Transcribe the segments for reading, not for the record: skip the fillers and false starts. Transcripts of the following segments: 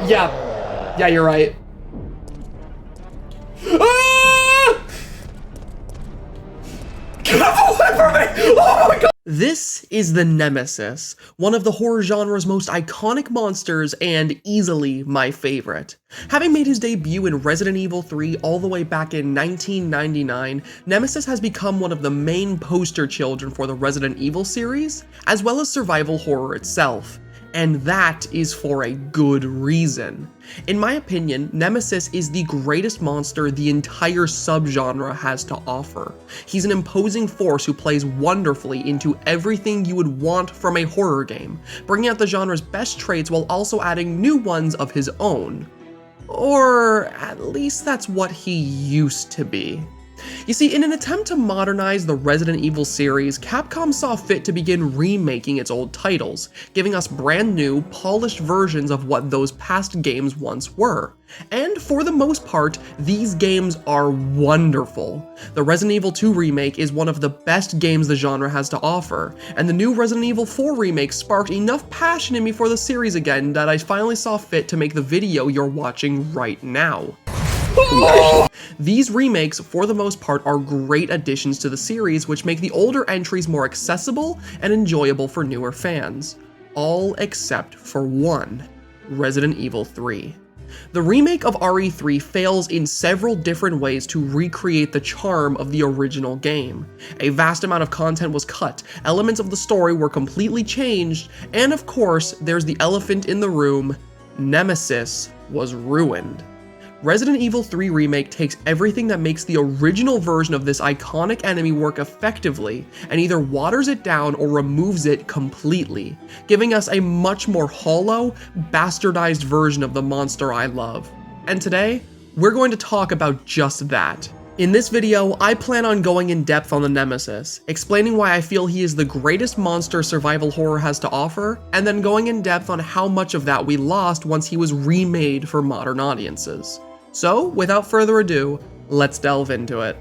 Yeah, you're right. Ah! Get away from me! Oh my god! This is the Nemesis, one of the horror genre's most iconic monsters and easily my favorite. Having made his debut in Resident Evil 3 all the way back in 1999, Nemesis has become one of the main poster children for the Resident Evil series, as well as survival horror itself. And that is for a good reason. In my opinion, Nemesis is the greatest monster the entire subgenre has to offer. He's an imposing force who plays wonderfully into everything you would want from a horror game, bringing out the genre's best traits while also adding new ones of his own. Or at least that's what he used to be. You see, in an attempt to modernize the Resident Evil series, Capcom saw fit to begin remaking its old titles, giving us brand new, polished versions of what those past games once were. And for the most part, these games are wonderful. The Resident Evil 2 remake is one of the best games the genre has to offer, and the new Resident Evil 4 remake sparked enough passion in me for the series again that I finally saw fit to make the video you're watching right now. These remakes, for the most part, are great additions to the series which make the older entries more accessible and enjoyable for newer fans. All except for one: Resident Evil 3. The remake of RE3 fails in several different ways to recreate the charm of the original game. A vast amount of content was cut, elements of the story were completely changed, and of course, there's the elephant in the room: Nemesis was ruined. Resident Evil 3 Remake takes everything that makes the original version of this iconic enemy work effectively, and either waters it down or removes it completely, giving us a much more hollow, bastardized version of the monster I love. And today, we're going to talk about just that. In this video, I plan on going in depth on the Nemesis, explaining why I feel he is the greatest monster survival horror has to offer, and then going in depth on how much of that we lost once he was remade for modern audiences. So, without further ado, let's delve into it.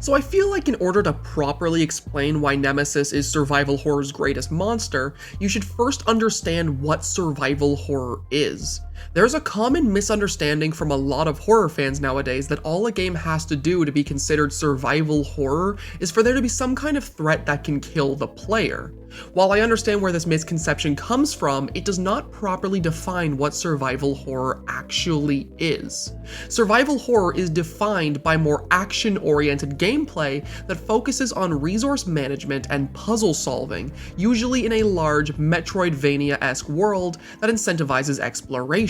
So I feel like in order to properly explain why Nemesis is survival horror's greatest monster, you should first understand what survival horror is. There's a common misunderstanding from a lot of horror fans nowadays that all a game has to do to be considered survival horror is for there to be some kind of threat that can kill the player. While I understand where this misconception comes from, it does not properly define what survival horror actually is. Survival horror is defined by more action-oriented gameplay that focuses on resource management and puzzle solving, usually in a large Metroidvania-esque world that incentivizes exploration.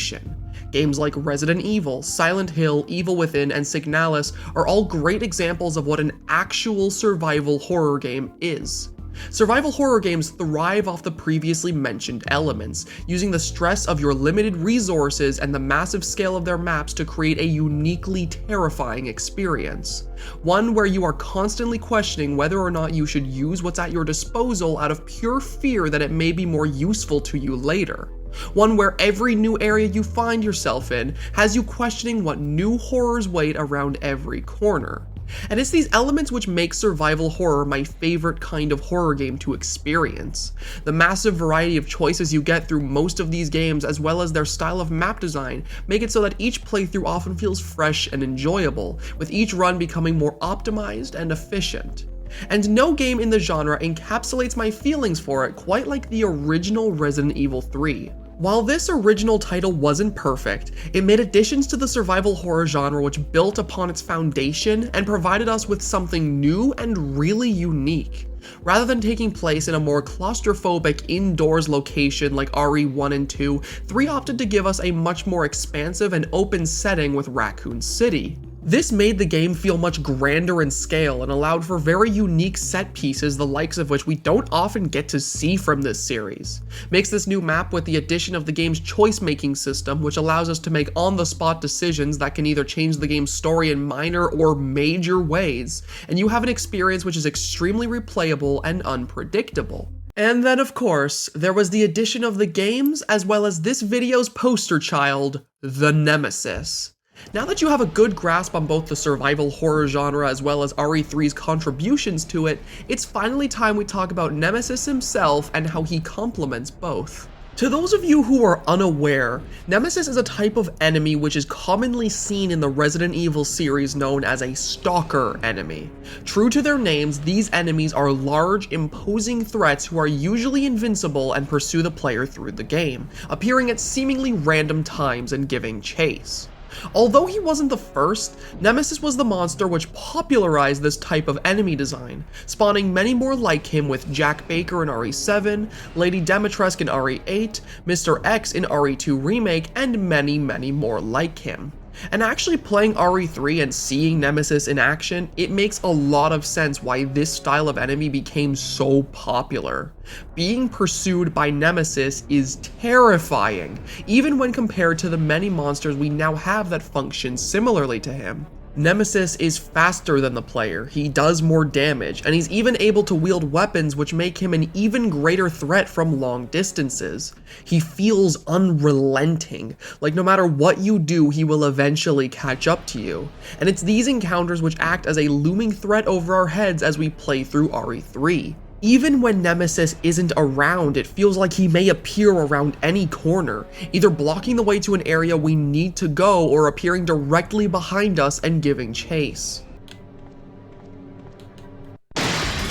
Games like Resident Evil, Silent Hill, Evil Within, and Signalis are all great examples of what an actual survival horror game is. Survival horror games thrive off the previously mentioned elements, using the stress of your limited resources and the massive scale of their maps to create a uniquely terrifying experience. One where you are constantly questioning whether or not you should use what's at your disposal out of pure fear that it may be more useful to you later. One where every new area you find yourself in has you questioning what new horrors wait around every corner. And it's these elements which make survival horror my favorite kind of horror game to experience. The massive variety of choices you get through most of these games, as well as their style of map design, make it so that each playthrough often feels fresh and enjoyable, with each run becoming more optimized and efficient. And no game in the genre encapsulates my feelings for it quite like the original Resident Evil 3. While this original title wasn't perfect, it made additions to the survival horror genre which built upon its foundation and provided us with something new and really unique. Rather than taking place in a more claustrophobic indoors location like RE1 and 2, 3 opted to give us a much more expansive and open setting with Raccoon City. This made the game feel much grander in scale and allowed for very unique set pieces the likes of which we don't often get to see from this series. Makes this new map with the addition of the game's choice-making system, which allows us to make on-the-spot decisions that can either change the game's story in minor or major ways, and you have an experience which is extremely replayable and unpredictable. And then, of course, there was the addition of the games as well as this video's poster child, the Nemesis. Now that you have a good grasp on both the survival horror genre as well as RE3's contributions to it, it's finally time we talk about Nemesis himself and how he complements both. To those of you who are unaware, Nemesis is a type of enemy which is commonly seen in the Resident Evil series known as a stalker enemy. True to their names, these enemies are large, imposing threats who are usually invincible and pursue the player through the game, appearing at seemingly random times and giving chase. Although he wasn't the first, Nemesis was the monster which popularized this type of enemy design, spawning many more like him with Jack Baker in RE7, Lady Dimitrescu in RE8, Mr. X in RE2 Remake, and many more like him. And actually playing RE3 and seeing Nemesis in action, it makes a lot of sense why this style of enemy became so popular. Being pursued by Nemesis is terrifying, even when compared to the many monsters we now have that function similarly to him. Nemesis is faster than the player, he does more damage, and he's even able to wield weapons which make him an even greater threat from long distances. He feels unrelenting, like no matter what you do, he will eventually catch up to you. And it's these encounters which act as a looming threat over our heads as we play through RE3. Even when Nemesis isn't around, it feels like he may appear around any corner, either blocking the way to an area we need to go or appearing directly behind us and giving chase.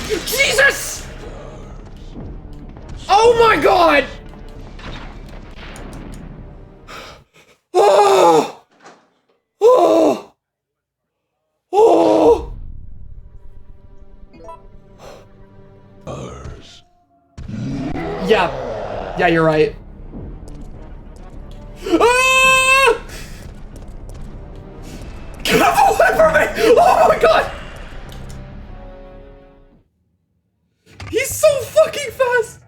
Jesus! Oh my god! Oh! Oh! Oh! Yeah, you're right. Ah! Get away from me! Oh my god! He's so fucking fast!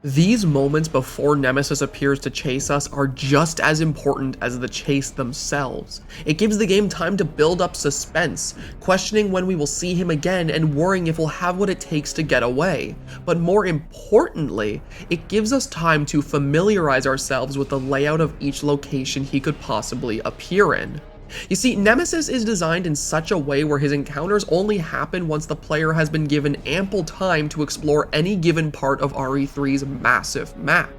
These moments before Nemesis appears to chase us are just as important as the chase themselves. It gives the game time to build up suspense, questioning when we will see him again and worrying if we'll have what it takes to get away. But more importantly, it gives us time to familiarize ourselves with the layout of each location he could possibly appear in. You see, Nemesis is designed in such a way where his encounters only happen once the player has been given ample time to explore any given part of RE3's massive map.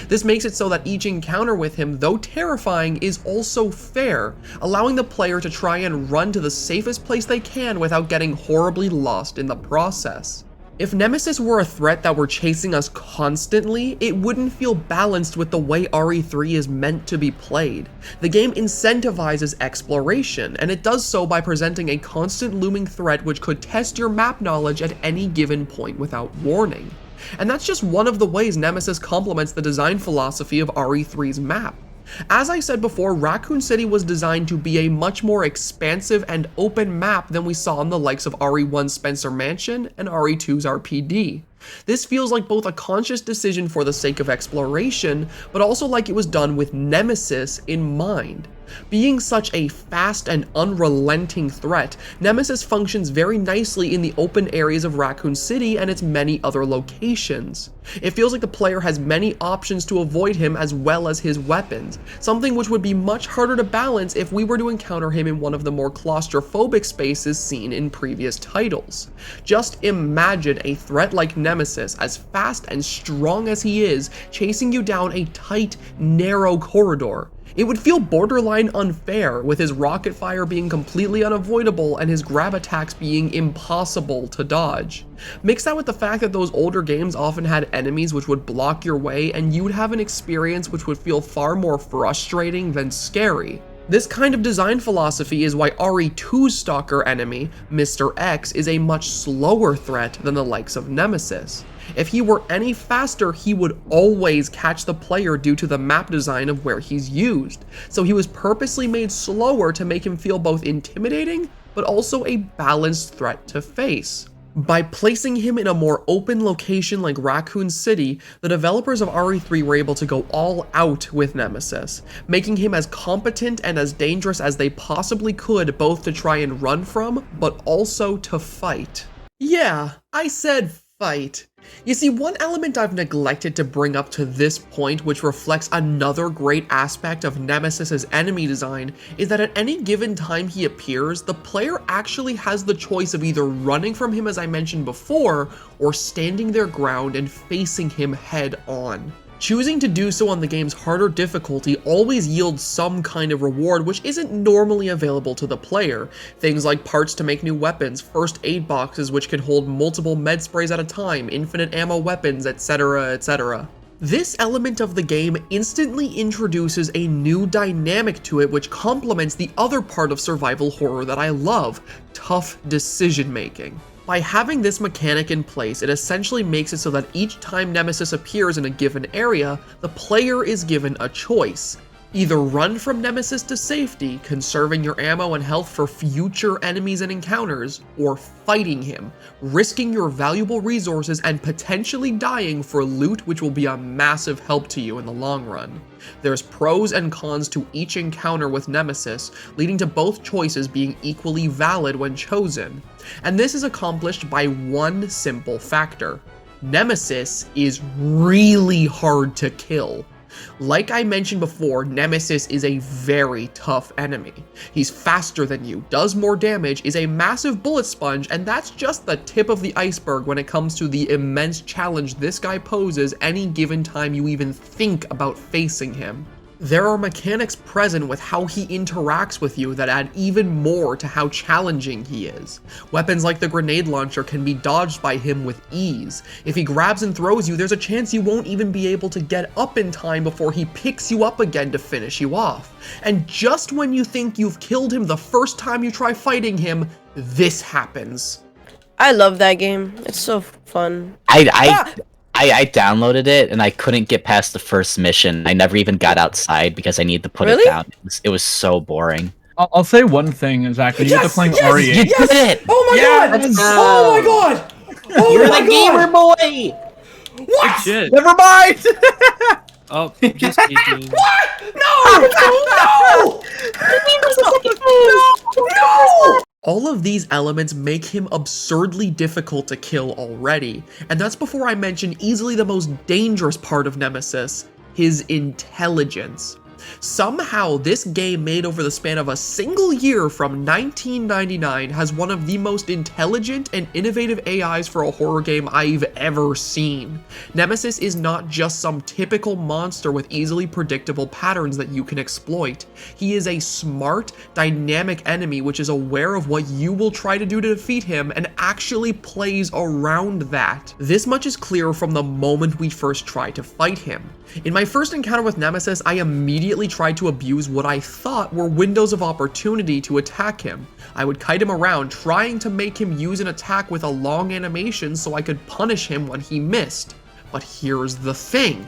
This makes it so that each encounter with him, though terrifying, is also fair, allowing the player to try and run to the safest place they can without getting horribly lost in the process. If Nemesis were a threat that were chasing us constantly, it wouldn't feel balanced with the way RE3 is meant to be played. The game incentivizes exploration, and it does so by presenting a constant looming threat which could test your map knowledge at any given point without warning. And that's just one of the ways Nemesis complements the design philosophy of RE3's map. As I said before, Raccoon City was designed to be a much more expansive and open map than we saw in the likes of RE1's Spencer Mansion and RE2's RPD. This feels like both a conscious decision for the sake of exploration, but also like it was done with Nemesis in mind. Being such a fast and unrelenting threat, Nemesis functions very nicely in the open areas of Raccoon City and its many other locations. It feels like the player has many options to avoid him as well as his weapons, something which would be much harder to balance if we were to encounter him in one of the more claustrophobic spaces seen in previous titles. Just imagine a threat like Nemesis, as fast and strong as he is, chasing you down a tight, narrow corridor. It would feel borderline unfair, with his rocket fire being completely unavoidable and his grab attacks being impossible to dodge. Mix that with the fact that those older games often had enemies which would block your way, and you would have an experience which would feel far more frustrating than scary. This kind of design philosophy is why RE2's stalker enemy, Mr. X, is a much slower threat than the likes of Nemesis. If he were any faster, he would always catch the player due to the map design of where he's used, so he was purposely made slower to make him feel both intimidating, but also a balanced threat to face. By placing him in a more open location like Raccoon City, the developers of RE3 were able to go all out with Nemesis, making him as competent and as dangerous as they possibly could, both to try and run from, but also to fight. Yeah, I said fight. You see, one element I've neglected to bring up to this point, which reflects another great aspect of Nemesis's enemy design, is that at any given time he appears, the player actually has the choice of either running from him as I mentioned before, or standing their ground and facing him head on. Choosing to do so on the game's harder difficulty always yields some kind of reward which isn't normally available to the player. Things like parts to make new weapons, first aid boxes which can hold multiple med sprays at a time, infinite ammo weapons, etc, etc. This element of the game instantly introduces a new dynamic to it which complements the other part of survival horror that I love, tough decision making. By having this mechanic in place, it essentially makes it so that each time Nemesis appears in a given area, the player is given a choice. Either run from Nemesis to safety, conserving your ammo and health for future enemies and encounters, or fighting him, risking your valuable resources and potentially dying for loot which will be a massive help to you in the long run. There's pros and cons to each encounter with Nemesis, leading to both choices being equally valid when chosen. And this is accomplished by one simple factor. Nemesis is really hard to kill. Like I mentioned before, Nemesis is a very tough enemy. He's faster than you, does more damage, is a massive bullet sponge, and that's just the tip of the iceberg when it comes to the immense challenge this guy poses any given time you even think about facing him. There are mechanics present with how he interacts with you that add even more to how challenging he is. Weapons like the grenade launcher can be dodged by him with ease. If he grabs and throws you, there's a chance you won't even be able to get up in time before he picks you up again to finish you off. And just when you think you've killed him the first time you try fighting him, this happens. I love that game. It's so fun. I downloaded it and I couldn't get past the first mission. I never even got outside because I needed to put it down. It was so boring. I'll say one thing, Zach. When you get to playing RE8. You did it! Oh my god! Oh my god! Oh You're my the gamer boy! What? Shit. Never mind! Oh, just kidding. What? No! No! No! All of these elements make him absurdly difficult to kill already, and that's before I mention easily the most dangerous part of Nemesis, his intelligence. Somehow, this game made over the span of a single year from 1999 has one of the most intelligent and innovative AIs for a horror game I've ever seen. Nemesis is not just some typical monster with easily predictable patterns that you can exploit. He is a smart, dynamic enemy which is aware of what you will try to do to defeat him and actually plays around that. This much is clear from the moment we first try to fight him. In my first encounter with Nemesis, I immediately tried to abuse what I thought were windows of opportunity to attack him. I would kite him around, trying to make him use an attack with a long animation so I could punish him when he missed. But here's the thing.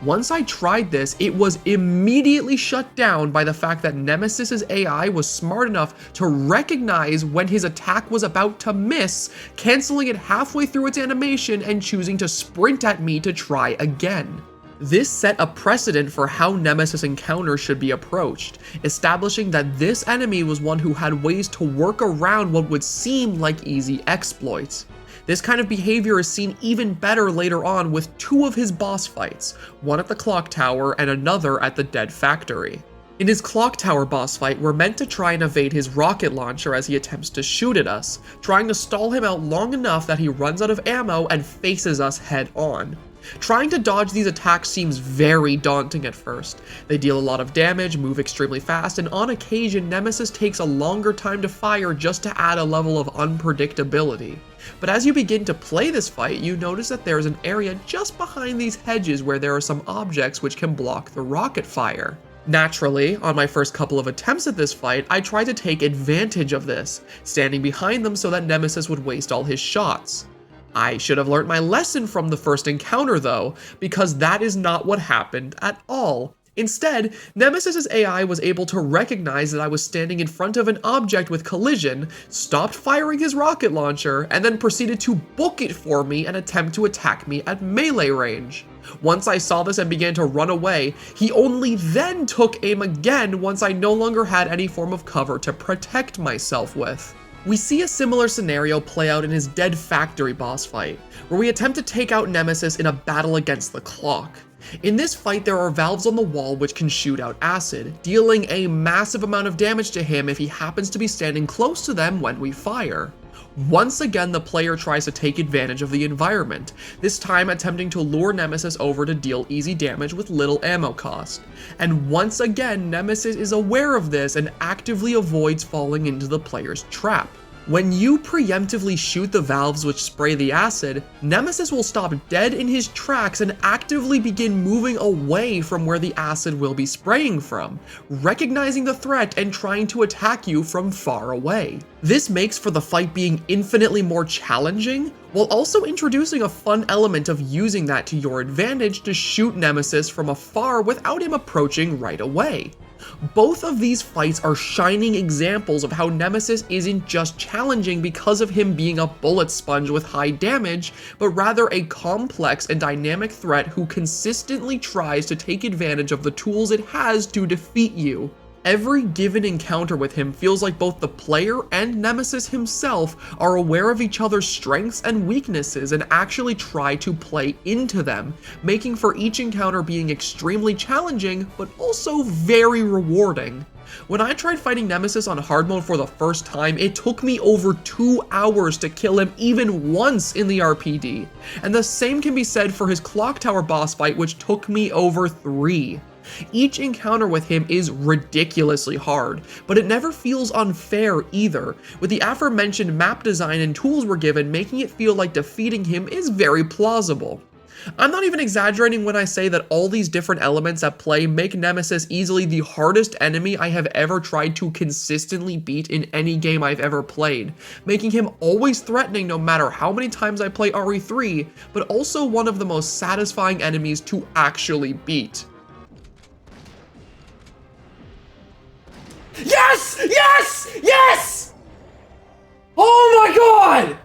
Once I tried this, it was immediately shut down by the fact that Nemesis's AI was smart enough to recognize when his attack was about to miss, canceling it halfway through its animation and choosing to sprint at me to try again. This set a precedent for how Nemesis encounters should be approached, establishing that this enemy was one who had ways to work around what would seem like easy exploits. This kind of behavior is seen even better later on with two of his boss fights, one at the clock tower and another at the dead factory. In his clock tower boss fight, we're meant to try and evade his rocket launcher as he attempts to shoot at us, trying to stall him out long enough that he runs out of ammo and faces us head on. Trying to dodge these attacks seems very daunting at first. They deal a lot of damage, move extremely fast, and on occasion Nemesis takes a longer time to fire just to add a level of unpredictability. But as you begin to play this fight, you notice that there is an area just behind these hedges where there are some objects which can block the rocket fire. Naturally, on my first couple of attempts at this fight, I tried to take advantage of this, standing behind them so that Nemesis would waste all his shots. I should have learnt my lesson from the first encounter though, because that is not what happened at all. Instead, Nemesis's AI was able to recognize that I was standing in front of an object with collision, stopped firing his rocket launcher, and then proceeded to book it for me and attempt to attack me at melee range. Once I saw this and began to run away, he only then took aim again once I no longer had any form of cover to protect myself with. We see a similar scenario play out in his Dead Factory boss fight, where we attempt to take out Nemesis in a battle against the clock. In this fight, there are valves on the wall which can shoot out acid, dealing a massive amount of damage to him if he happens to be standing close to them when we fire. Once again, the player tries to take advantage of the environment, this time attempting to lure Nemesis over to deal easy damage with little ammo cost. And once again, Nemesis is aware of this and actively avoids falling into the player's trap. When you preemptively shoot the valves which spray the acid, Nemesis will stop dead in his tracks and actively begin moving away from where the acid will be spraying from, recognizing the threat and trying to attack you from far away. This makes for the fight being infinitely more challenging, while also introducing a fun element of using that to your advantage to shoot Nemesis from afar without him approaching right away. Both of these fights are shining examples of how Nemesis isn't just challenging because of him being a bullet sponge with high damage, but rather a complex and dynamic threat who consistently tries to take advantage of the tools it has to defeat you. Every given encounter with him feels like both the player and Nemesis himself are aware of each other's strengths and weaknesses and actually try to play into them, making for each encounter being extremely challenging, but also very rewarding. When I tried fighting Nemesis on hard mode for the first time, it took me over 2 hours to kill him even once in the RPD, and the same can be said for his Clock Tower boss fight, which took me over 3. Each encounter with him is ridiculously hard, but it never feels unfair either, with the aforementioned map design and tools we're given making it feel like defeating him is very plausible. I'm not even exaggerating when I say that all these different elements at play make Nemesis easily the hardest enemy I have ever tried to consistently beat in any game I've ever played, making him always threatening no matter how many times I play RE3, but also one of the most satisfying enemies to actually beat. Yes! Yes! Yes! Oh my god!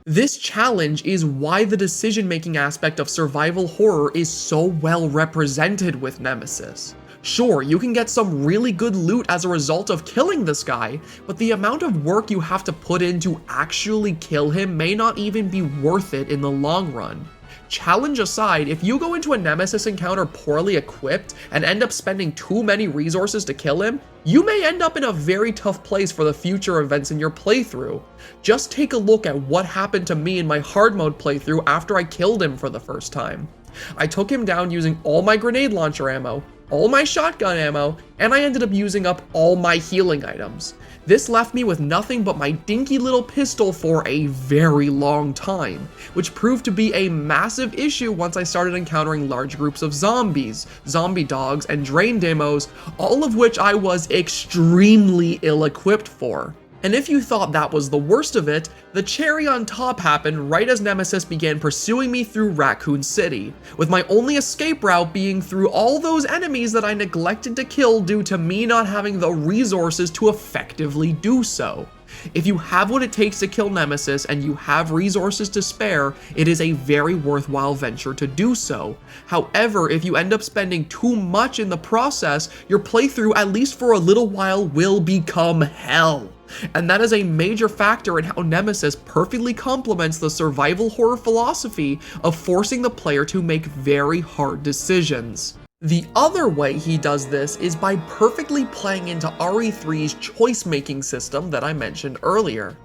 This challenge is why the decision-making aspect of survival horror is so well represented with Nemesis. Sure, you can get some really good loot as a result of killing this guy, but the amount of work you have to put in to actually kill him may not even be worth it in the long run. Challenge aside, if you go into a Nemesis encounter poorly equipped and end up spending too many resources to kill him, you may end up in a very tough place for the future events in your playthrough. Just take a look at what happened to me in my hard mode playthrough after I killed him for the first time. I took him down using all my grenade launcher ammo, all my shotgun ammo, and I ended up using up all my healing items. This left me with nothing but my dinky little pistol for a very long time, which proved to be a massive issue once I started encountering large groups of zombies, zombie dogs, and drain demos, all of which I was extremely ill-equipped for. And if you thought that was the worst of it, the cherry on top happened right as Nemesis began pursuing me through Raccoon City, with my only escape route being through all those enemies that I neglected to kill due to me not having the resources to effectively do so. If you have what it takes to kill Nemesis and you have resources to spare, it is a very worthwhile venture to do so. However, if you end up spending too much in the process, your playthrough, at least for a little while, will become hell. And that is a major factor in how Nemesis perfectly complements the survival horror philosophy of forcing the player to make very hard decisions. The other way he does this is by perfectly playing into RE3's choice-making system that I mentioned earlier.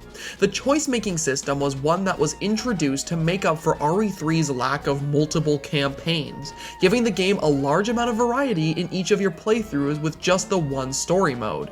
The choice-making system was one that was introduced to make up for RE3's lack of multiple campaigns, giving the game a large amount of variety in each of your playthroughs with just the one story mode.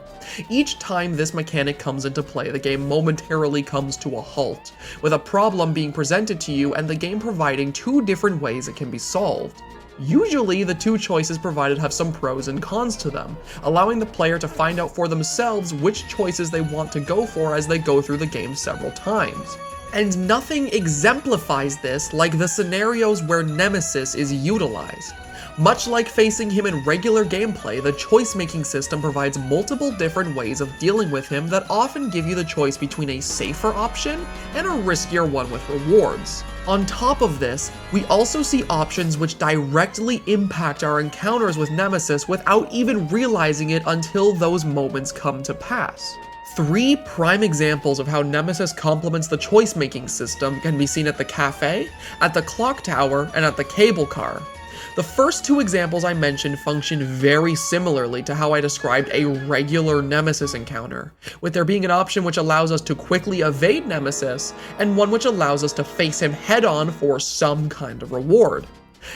Each time this mechanic comes into play, the game momentarily comes to a halt, with a problem being presented to you and the game providing 2 different ways it can be solved. Usually, the 2 choices provided have some pros and cons to them, allowing the player to find out for themselves which choices they want to go for as they go through the game several times. And nothing exemplifies this like the scenarios where Nemesis is utilized. Much like facing him in regular gameplay, the choice-making system provides multiple different ways of dealing with him that often give you the choice between a safer option and a riskier one with rewards. On top of this, we also see options which directly impact our encounters with Nemesis without even realizing it until those moments come to pass. 3 prime examples of how Nemesis complements the choice-making system can be seen at the cafe, at the clock tower, and at the cable car. The first 2 examples I mentioned function very similarly to how I described a regular Nemesis encounter, with there being an option which allows us to quickly evade Nemesis, and one which allows us to face him head-on for some kind of reward.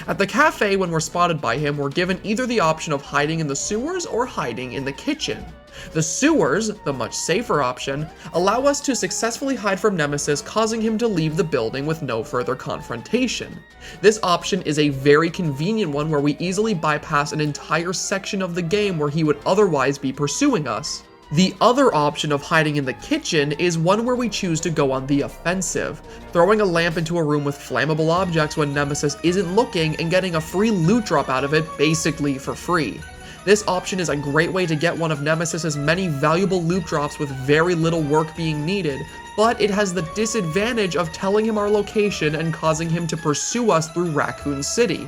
At the cafe, when we're spotted by him, we're given either the option of hiding in the sewers or hiding in the kitchen. The sewers, the much safer option, allow us to successfully hide from Nemesis, causing him to leave the building with no further confrontation. This option is a very convenient one where we easily bypass an entire section of the game where he would otherwise be pursuing us. The other option of hiding in the kitchen is one where we choose to go on the offensive, throwing a lamp into a room with flammable objects when Nemesis isn't looking and getting a free loot drop out of it basically for free. This option is a great way to get one of Nemesis's many valuable loot drops with very little work being needed, but it has the disadvantage of telling him our location and causing him to pursue us through Raccoon City.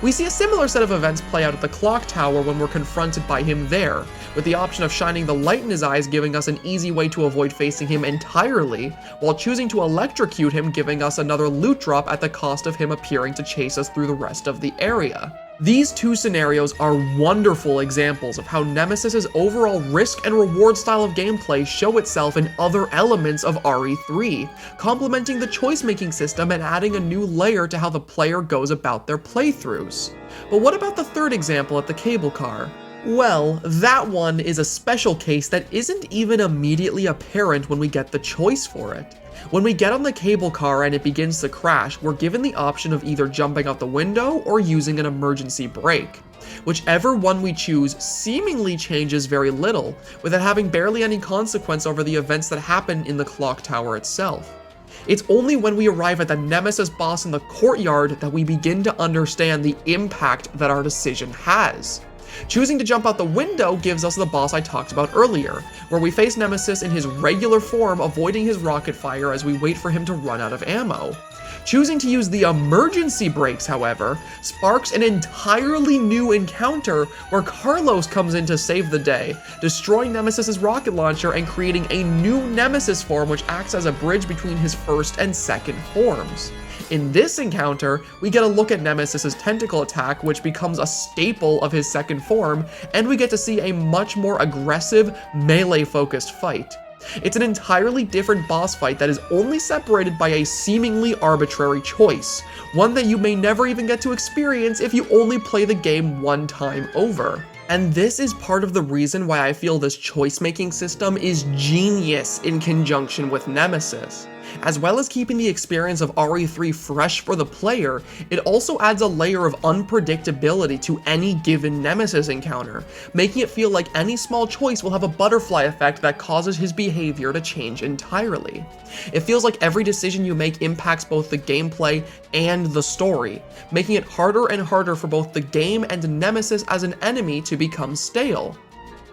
We see a similar set of events play out at the clock tower when we're confronted by him there, with the option of shining the light in his eyes giving us an easy way to avoid facing him entirely, while choosing to electrocute him giving us another loot drop at the cost of him appearing to chase us through the rest of the area. These 2 scenarios are wonderful examples of how Nemesis's overall risk and reward style of gameplay show itself in other elements of RE3, complementing the choice-making system and adding a new layer to how the player goes about their playthroughs. But what about the 3rd example at the cable car? Well, that one is a special case that isn't even immediately apparent when we get the choice for it. When we get on the cable car and it begins to crash, we're given the option of either jumping out the window or using an emergency brake. Whichever one we choose seemingly changes very little, with it having barely any consequence over the events that happen in the clock tower itself. It's only when we arrive at the Nemesis boss in the courtyard that we begin to understand the impact that our decision has. Choosing to jump out the window gives us the boss I talked about earlier, where we face Nemesis in his regular form, avoiding his rocket fire as we wait for him to run out of ammo. Choosing to use the emergency brakes, however, sparks an entirely new encounter where Carlos comes in to save the day, destroying Nemesis's rocket launcher and creating a new Nemesis form which acts as a bridge between his first and second forms. In this encounter, we get a look at Nemesis's tentacle attack, which becomes a staple of his second form, and we get to see a much more aggressive, melee-focused fight. It's an entirely different boss fight that is only separated by a seemingly arbitrary choice, one that you may never even get to experience if you only play the game one time over. And this is part of the reason why I feel this choice-making system is genius in conjunction with Nemesis. As well as keeping the experience of RE3 fresh for the player, it also adds a layer of unpredictability to any given Nemesis encounter, making it feel like any small choice will have a butterfly effect that causes his behavior to change entirely. It feels like every decision you make impacts both the gameplay and the story, making it harder and harder for both the game and Nemesis as an enemy to become stale.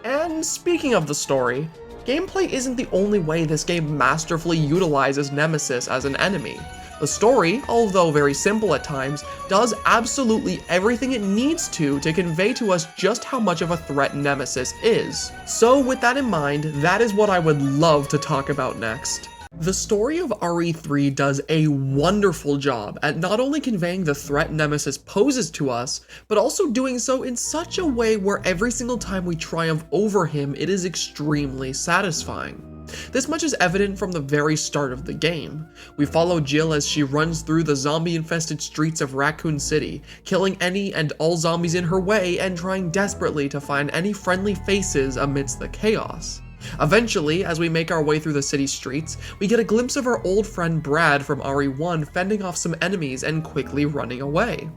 And speaking of the story, gameplay isn't the only way this game masterfully utilizes Nemesis as an enemy. The story, although very simple at times, does absolutely everything it needs to convey to us just how much of a threat Nemesis is. So with that in mind, that is what I would love to talk about next. The story of RE3 does a wonderful job at not only conveying the threat Nemesis poses to us, but also doing so in such a way where every single time we triumph over him, it is extremely satisfying. This much is evident from the very start of the game. We follow Jill as she runs through the zombie-infested streets of Raccoon City, killing any and all zombies in her way and trying desperately to find any friendly faces amidst the chaos. Eventually, as we make our way through the city streets, we get a glimpse of our old friend Brad from RE1 fending off some enemies and quickly running away.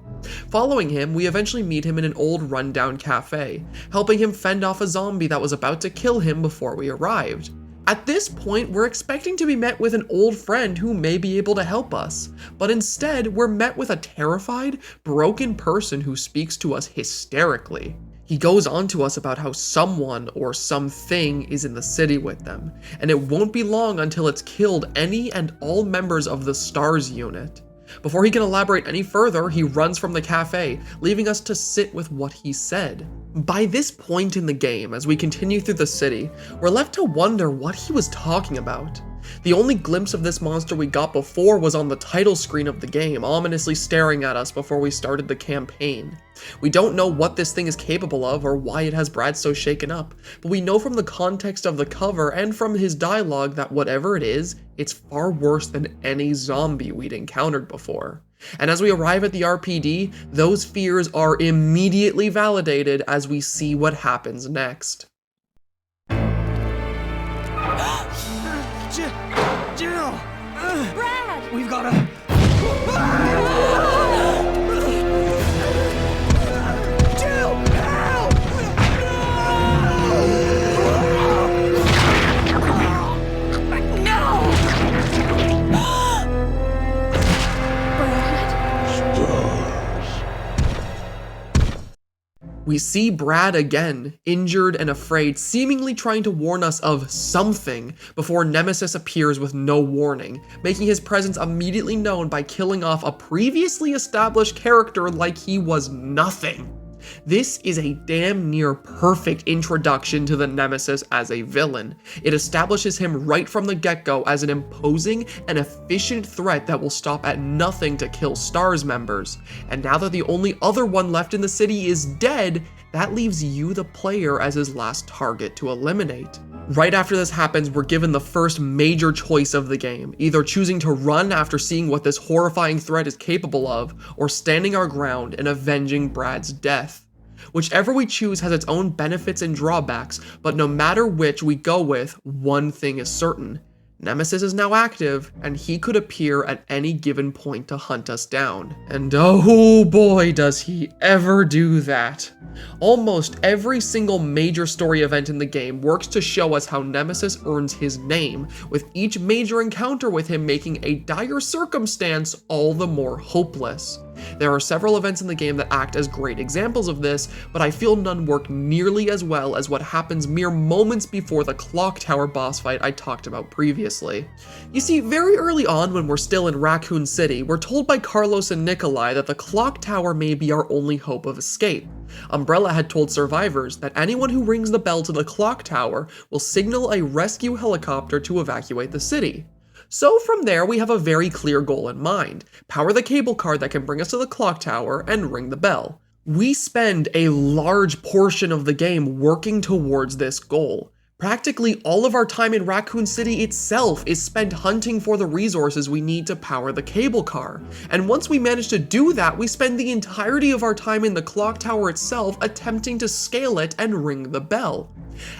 Following him, we eventually meet him in an old rundown cafe, helping him fend off a zombie that was about to kill him before we arrived. At this point, we're expecting to be met with an old friend who may be able to help us, but instead, we're met with a terrified, broken person who speaks to us hysterically. He goes on to us about how someone or something is in the city with them, and it won't be long until it's killed any and all members of the STARS unit. Before he can elaborate any further, he runs from the cafe, leaving us to sit with what he said. By this point in the game, as we continue through the city, we're left to wonder what he was talking about. The only glimpse of this monster we got before was on the title screen of the game, ominously staring at us before we started the campaign. We don't know what this thing is capable of or why it has Brad so shaken up, but we know from the context of the cover and from his dialogue that whatever it is, it's far worse than any zombie we'd encountered before. And as we arrive at the RPD, those fears are immediately validated as we see what happens next. Jill! Brad! We've gotta... Jill! Help! We see Brad again, injured and afraid, seemingly trying to warn us of something before Nemesis appears with no warning, making his presence immediately known by killing off a previously established character like he was nothing. This is a damn near perfect introduction to the Nemesis as a villain. It establishes him right from the get-go as an imposing and efficient threat that will stop at nothing to kill STARS members. And now that the only other one left in the city is dead, that leaves you, the player, as his last target to eliminate. Right after this happens, we're given the first major choice of the game, either choosing to run after seeing what this horrifying threat is capable of, or standing our ground and avenging Brad's death. Whichever we choose has its own benefits and drawbacks, but no matter which we go with, one thing is certain. Nemesis is now active, and he could appear at any given point to hunt us down. And oh boy, does he ever do that. Almost every single major story event in the game works to show us how Nemesis earns his name, with each major encounter with him making a dire circumstance all the more hopeless. There are several events in the game that act as great examples of this, but I feel none work nearly as well as what happens mere moments before the clock tower boss fight I talked about previously. You see, very early on when we're still in Raccoon City, we're told by Carlos and Nikolai that the clock tower may be our only hope of escape. Umbrella had told survivors that anyone who rings the bell to the clock tower will signal a rescue helicopter to evacuate the city. So from there, we have a very clear goal in mind: power the cable car that can bring us to the clock tower and ring the bell. We spend a large portion of the game working towards this goal. Practically all of our time in Raccoon City itself is spent hunting for the resources we need to power the cable car. And once we manage to do that, we spend the entirety of our time in the clock tower itself attempting to scale it and ring the bell.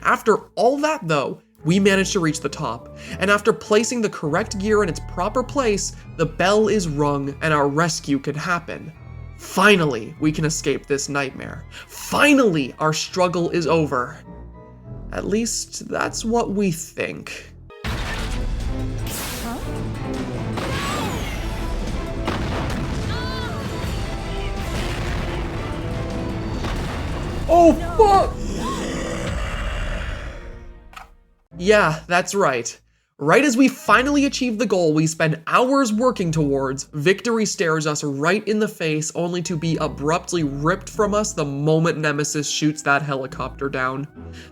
After all that though, we managed to reach the top, and after placing the correct gear in its proper place, the bell is rung and our rescue can happen. Finally, we can escape this nightmare. Finally, our struggle is over. At least, that's what we think. Oh, fuck! Yeah, that's right. Right as we finally achieve the goal we spend hours working towards, victory stares us right in the face only to be abruptly ripped from us the moment Nemesis shoots that helicopter down.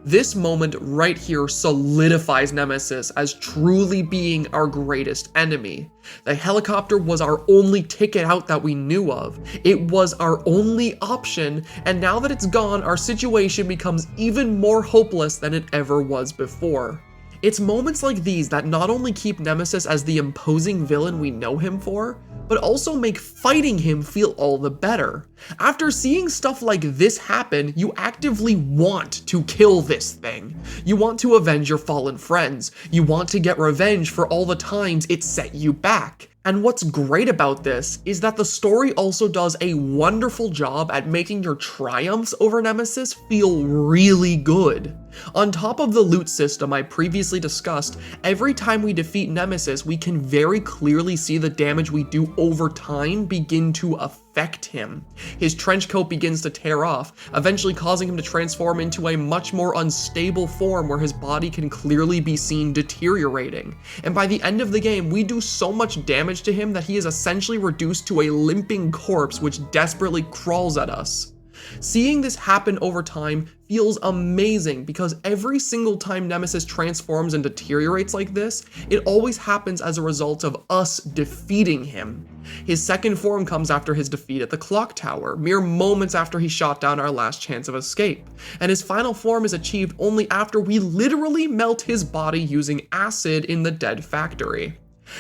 This moment right here solidifies Nemesis as truly being our greatest enemy. The helicopter was our only ticket out that we knew of. It was our only option, and now that it's gone, our situation becomes even more hopeless than it ever was before. It's moments like these that not only keep Nemesis as the imposing villain we know him for, but also make fighting him feel all the better. After seeing stuff like this happen, you actively want to kill this thing. You want to avenge your fallen friends. You want to get revenge for all the times it set you back. And what's great about this is that the story also does a wonderful job at making your triumphs over Nemesis feel really good. On top of the loot system I previously discussed, every time we defeat Nemesis, we can very clearly see the damage we do over time begin to affect him. His trench coat begins to tear off, eventually causing him to transform into a much more unstable form where his body can clearly be seen deteriorating. And by the end of the game, we do so much damage to him that he is essentially reduced to a limping corpse which desperately crawls at us. Seeing this happen over time feels amazing because every single time Nemesis transforms and deteriorates like this, it always happens as a result of us defeating him. His second form comes after his defeat at the clock tower, mere moments after he shot down our last chance of escape, and his final form is achieved only after we literally melt his body using acid in the dead factory.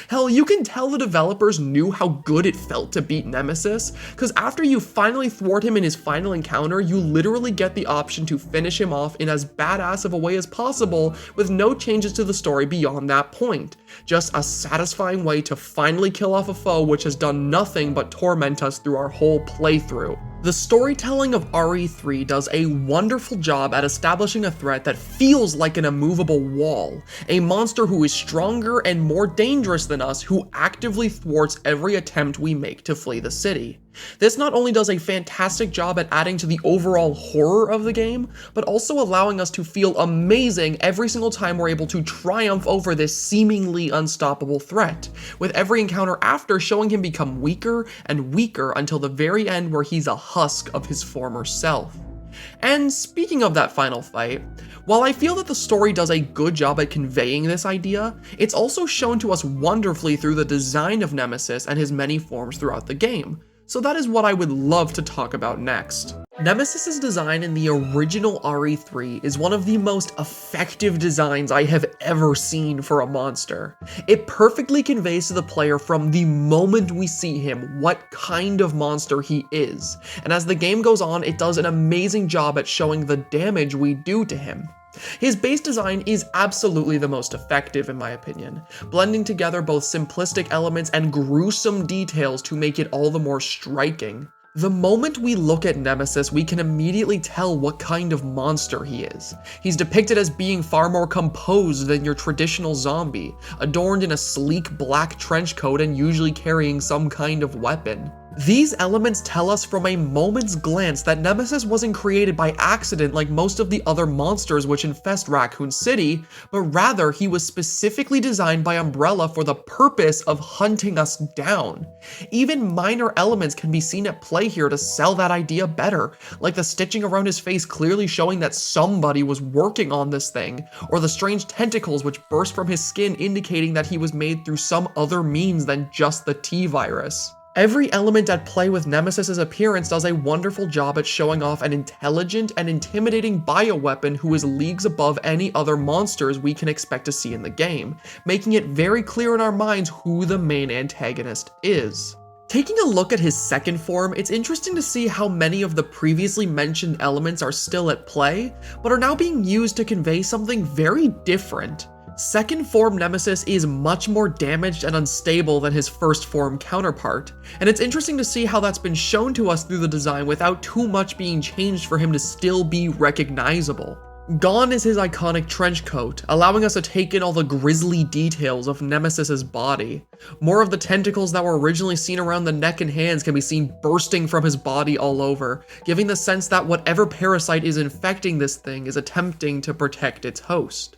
Hell, you can tell the developers knew how good it felt to beat Nemesis, because after you finally thwart him in his final encounter, you literally get the option to finish him off in as badass of a way as possible with no changes to the story beyond that point. Just a satisfying way to finally kill off a foe which has done nothing but torment us through our whole playthrough. The storytelling of RE3 does a wonderful job at establishing a threat that feels like an immovable wall, a monster who is stronger and more dangerous than us, who actively thwarts every attempt we make to flee the city. This not only does a fantastic job at adding to the overall horror of the game, but also allowing us to feel amazing every single time we're able to triumph over this seemingly unstoppable threat, with every encounter after showing him become weaker and weaker until the very end where he's a husk of his former self. And speaking of that final fight, while I feel that the story does a good job at conveying this idea, it's also shown to us wonderfully through the design of Nemesis and his many forms throughout the game. So that is what I would love to talk about next. Nemesis's design in the original RE3 is one of the most effective designs I have ever seen for a monster. It perfectly conveys to the player from the moment we see him what kind of monster he is, and as the game goes on, it does an amazing job at showing the damage we do to him. His base design is absolutely the most effective in my opinion, blending together both simplistic elements and gruesome details to make it all the more striking. The moment we look at Nemesis, we can immediately tell what kind of monster he is. He's depicted as being far more composed than your traditional zombie, adorned in a sleek black trench coat and usually carrying some kind of weapon. These elements tell us from a moment's glance that Nemesis wasn't created by accident like most of the other monsters which infest Raccoon City, but rather he was specifically designed by Umbrella for the purpose of hunting us down. Even minor elements can be seen at play here to sell that idea better, like the stitching around his face clearly showing that somebody was working on this thing, or the strange tentacles which burst from his skin indicating that he was made through some other means than just the T-virus. Every element at play with Nemesis's appearance does a wonderful job at showing off an intelligent and intimidating bioweapon who is leagues above any other monsters we can expect to see in the game, making it very clear in our minds who the main antagonist is. Taking a look at his second form, it's interesting to see how many of the previously mentioned elements are still at play, but are now being used to convey something very different. Second form Nemesis is much more damaged and unstable than his first form counterpart, and it's interesting to see how that's been shown to us through the design without too much being changed for him to still be recognizable. Gone is his iconic trench coat, allowing us to take in all the grisly details of Nemesis's body. More of the tentacles that were originally seen around the neck and hands can be seen bursting from his body all over, giving the sense that whatever parasite is infecting this thing is attempting to protect its host.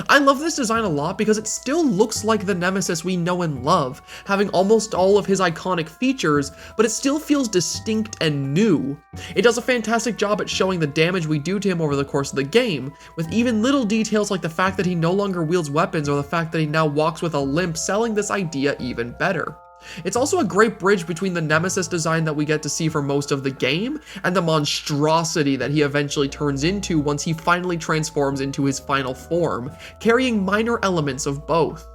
I love this design a lot because it still looks like the Nemesis we know and love, having almost all of his iconic features, but it still feels distinct and new. It does a fantastic job at showing the damage we do to him over the course of the game, with even little details like the fact that he no longer wields weapons or the fact that he now walks with a limp selling this idea even better. It's also a great bridge between the Nemesis design that we get to see for most of the game and the monstrosity that he eventually turns into once he finally transforms into his final form, carrying minor elements of both.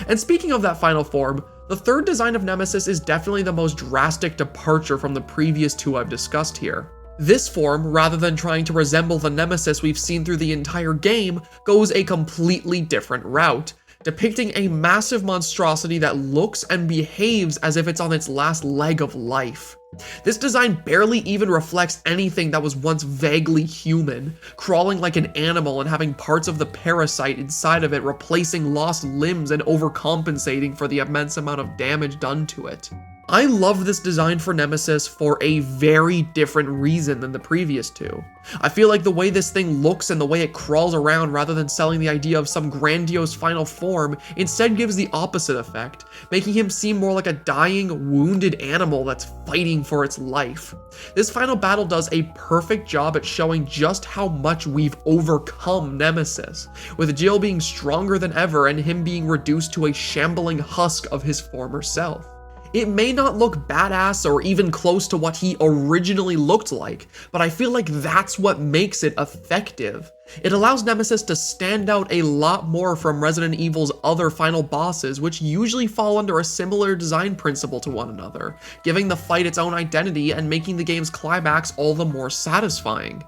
And speaking of that final form, the third design of Nemesis is definitely the most drastic departure from the previous two I've discussed here. This form, rather than trying to resemble the Nemesis we've seen through the entire game, goes a completely different route, depicting a massive monstrosity that looks and behaves as if it's on its last leg of life. This design barely even reflects anything that was once vaguely human, crawling like an animal and having parts of the parasite inside of it replacing lost limbs and overcompensating for the immense amount of damage done to it. I love this design for Nemesis for a very different reason than the previous two. I feel like the way this thing looks and the way it crawls around rather than selling the idea of some grandiose final form instead gives the opposite effect, making him seem more like a dying, wounded animal that's fighting for its life. This final battle does a perfect job at showing just how much we've overcome Nemesis, with Jill being stronger than ever and him being reduced to a shambling husk of his former self. It may not look badass or even close to what he originally looked like, but I feel like that's what makes it effective. It allows Nemesis to stand out a lot more from Resident Evil's other final bosses, which usually fall under a similar design principle to one another, giving the fight its own identity and making the game's climax all the more satisfying.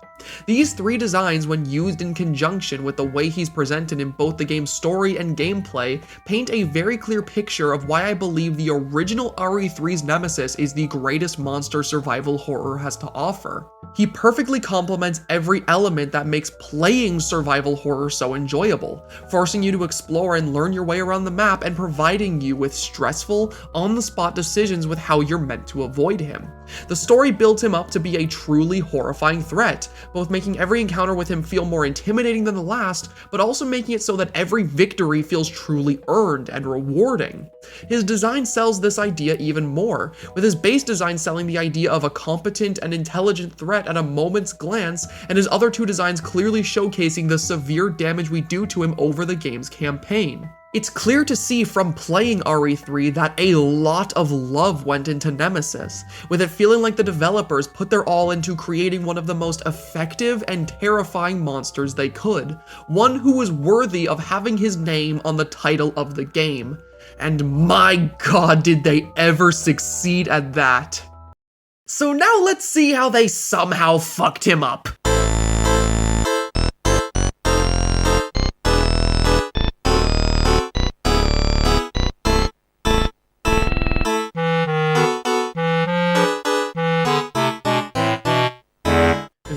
These three designs, when used in conjunction with the way he's presented in both the game's story and gameplay, paint a very clear picture of why I believe the original RE3's Nemesis is the greatest monster survival horror has to offer. He perfectly complements every element that makes playing survival horror so enjoyable, forcing you to explore and learn your way around the map and providing you with stressful, on-the-spot decisions with how you're meant to avoid him. The story builds him up to be a truly horrifying threat, both making every encounter with him feel more intimidating than the last, but also making it so that every victory feels truly earned and rewarding. His design sells this idea even more, with his base design selling the idea of a competent and intelligent threat at a moment's glance, and his other two designs clearly showcasing the severe damage we do to him over the game's campaign. It's clear to see from playing RE3 that a lot of love went into Nemesis, with it feeling like the developers put their all into creating one of the most effective and terrifying monsters they could, one who was worthy of having his name on the title of the game. And my god, did they ever succeed at that. So now let's see how they somehow fucked him up.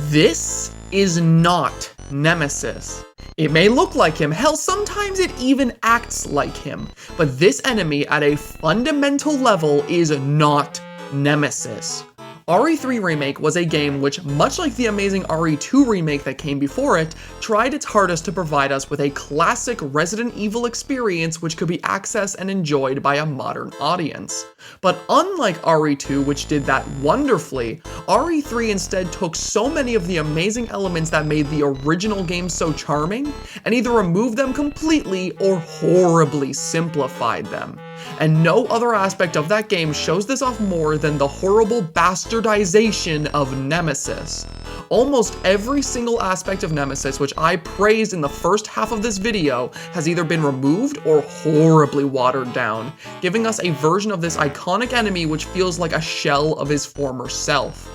This is not Nemesis. It may look like him, hell, sometimes it even acts like him, but this enemy at a fundamental level is not Nemesis. RE3 Remake was a game which, much like the amazing RE2 remake that came before it, tried its hardest to provide us with a classic Resident Evil experience which could be accessed and enjoyed by a modern audience. But unlike RE2, which did that wonderfully, RE3 instead took so many of the amazing elements that made the original game so charming, and either removed them completely or horribly simplified them. And no other aspect of that game shows this off more than the horrible bastardization of Nemesis. Almost every single aspect of Nemesis which I praised in the first half of this video has either been removed or horribly watered down, giving us a version of this iconic enemy which feels like a shell of his former self.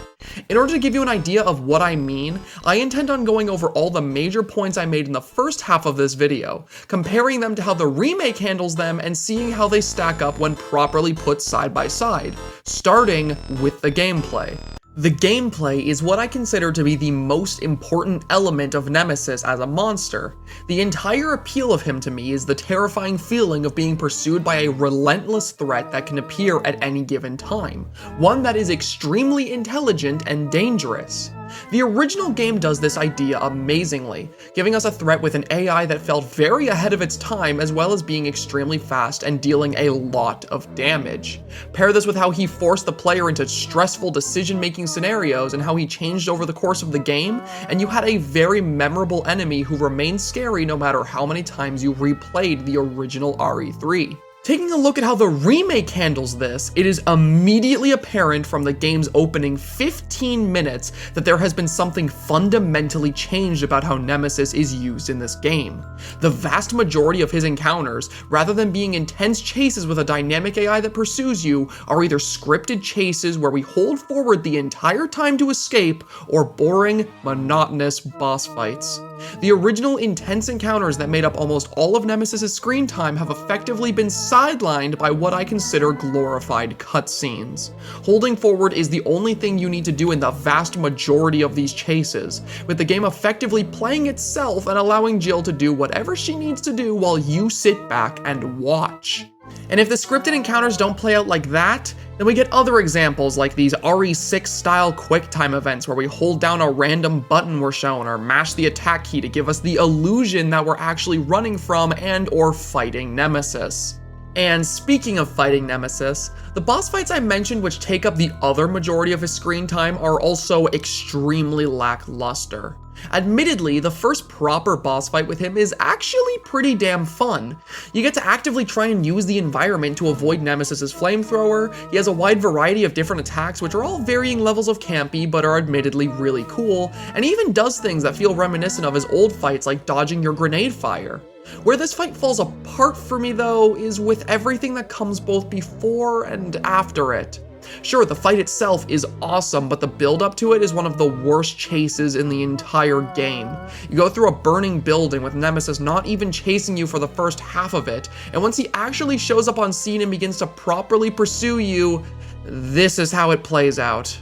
In order to give you an idea of what I mean, I intend on going over all the major points I made in the first half of this video, comparing them to how the remake handles them and seeing how they stack up when properly put side by side, starting with the gameplay. The gameplay is what I consider to be the most important element of Nemesis as a monster. The entire appeal of him to me is the terrifying feeling of being pursued by a relentless threat that can appear at any given time, one that is extremely intelligent and dangerous. The original game does this idea amazingly, giving us a threat with an AI that felt very ahead of its time as well as being extremely fast and dealing a lot of damage. Pair this with how he forced the player into stressful decision-making scenarios and how he changed over the course of the game, and you had a very memorable enemy who remained scary no matter how many times you replayed the original RE3. Taking a look at how the remake handles this, it is immediately apparent from the game's opening 15 minutes that there has been something fundamentally changed about how Nemesis is used in this game. The vast majority of his encounters, rather than being intense chases with a dynamic AI that pursues you, are either scripted chases where we hold forward the entire time to escape, or boring, monotonous boss fights. The original intense encounters that made up almost all of Nemesis' screen time have effectively been sidelined by what I consider glorified cutscenes. Holding forward is the only thing you need to do in the vast majority of these chases, with the game effectively playing itself and allowing Jill to do whatever she needs to do while you sit back and watch. And if the scripted encounters don't play out like that, then we get other examples like these RE6 style QuickTime events where we hold down a random button we're shown or mash the attack key to give us the illusion that we're actually running from and or fighting Nemesis. And speaking of fighting Nemesis, the boss fights I mentioned which take up the other majority of his screen time are also extremely lackluster. Admittedly, the first proper boss fight with him is actually pretty damn fun. You get to actively try and use the environment to avoid Nemesis's flamethrower. He has a wide variety of different attacks which are all varying levels of campy but are admittedly really cool, and he even does things that feel reminiscent of his old fights like dodging your grenade fire. Where this fight falls apart for me though is with everything that comes both before and after it. Sure, the fight itself is awesome, but the build up to it is one of the worst chases in the entire game. You go through a burning building with Nemesis not even chasing you for the first half of it, and once he actually shows up on scene and begins to properly pursue you, this is how it plays out.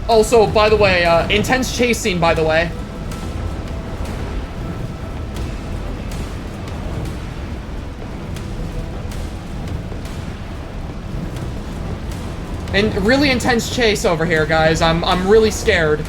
Also, by the way, intense chase scene, by the way. And really intense chase over here, guys. I'm really scared.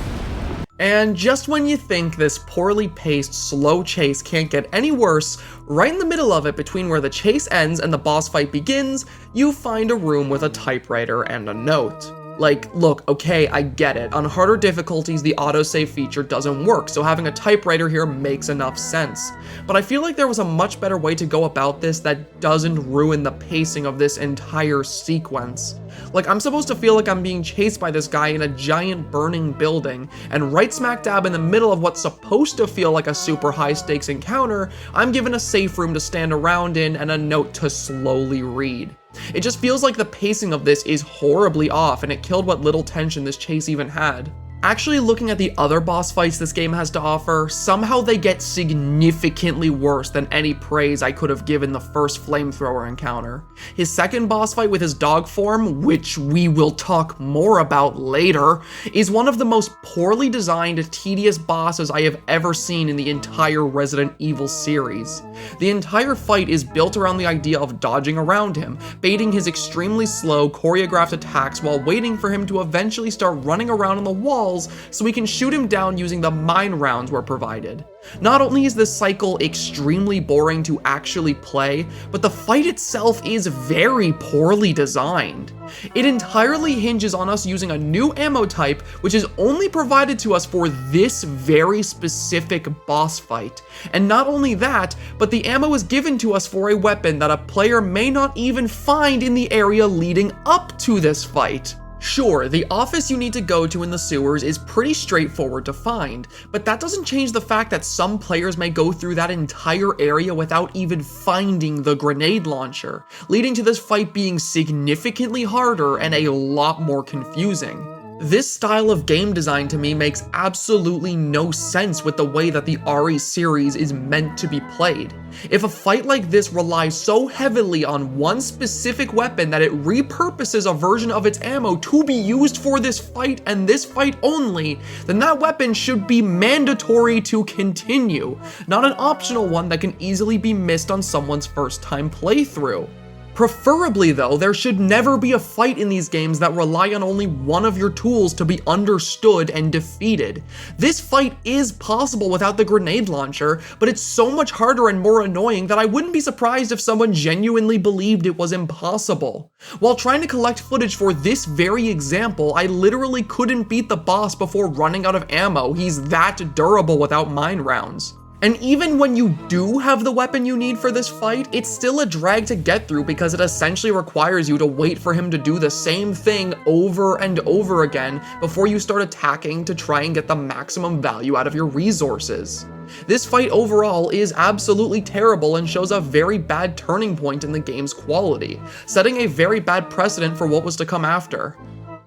And just when you think this poorly paced, slow chase can't get any worse, right in the middle of it, between where the chase ends and the boss fight begins, you find a room with a typewriter and a note. Like, look, okay, I get it. On harder difficulties, the autosave feature doesn't work, so having a typewriter here makes enough sense. But I feel like there was a much better way to go about this that doesn't ruin the pacing of this entire sequence. Like, I'm supposed to feel like I'm being chased by this guy in a giant burning building, and right smack dab in the middle of what's supposed to feel like a super high stakes encounter, I'm given a safe room to stand around in and a note to slowly read. It just feels like the pacing of this is horribly off, and it killed what little tension this chase even had. Actually looking at the other boss fights this game has to offer, somehow they get significantly worse than any praise I could have given the first flamethrower encounter. His second boss fight with his dog form, which we will talk more about later, is one of the most poorly designed, tedious bosses I have ever seen in the entire Resident Evil series. The entire fight is built around the idea of dodging around him, baiting his extremely slow, choreographed attacks while waiting for him to eventually start running around on the walls so we can shoot him down using the mine rounds we're provided. Not only is this cycle extremely boring to actually play, but the fight itself is very poorly designed. It entirely hinges on us using a new ammo type, which is only provided to us for this very specific boss fight. And not only that, but the ammo is given to us for a weapon that a player may not even find in the area leading up to this fight. Sure, the office you need to go to in the sewers is pretty straightforward to find, but that doesn't change the fact that some players may go through that entire area without even finding the grenade launcher, leading to this fight being significantly harder and a lot more confusing. This style of game design to me makes absolutely no sense with the way that the RE series is meant to be played. If a fight like this relies so heavily on one specific weapon that it repurposes a version of its ammo to be used for this fight and this fight only, then that weapon should be mandatory to continue, not an optional one that can easily be missed on someone's first time playthrough. Preferably though, there should never be a fight in these games that rely on only one of your tools to be understood and defeated. This fight is possible without the grenade launcher, but it's so much harder and more annoying that I wouldn't be surprised if someone genuinely believed it was impossible. While trying to collect footage for this very example, I literally couldn't beat the boss before running out of ammo. He's that durable without mine rounds. And even when you do have the weapon you need for this fight, it's still a drag to get through because it essentially requires you to wait for him to do the same thing over and over again before you start attacking to try and get the maximum value out of your resources. This fight overall is absolutely terrible and shows a very bad turning point in the game's quality, setting a very bad precedent for what was to come after.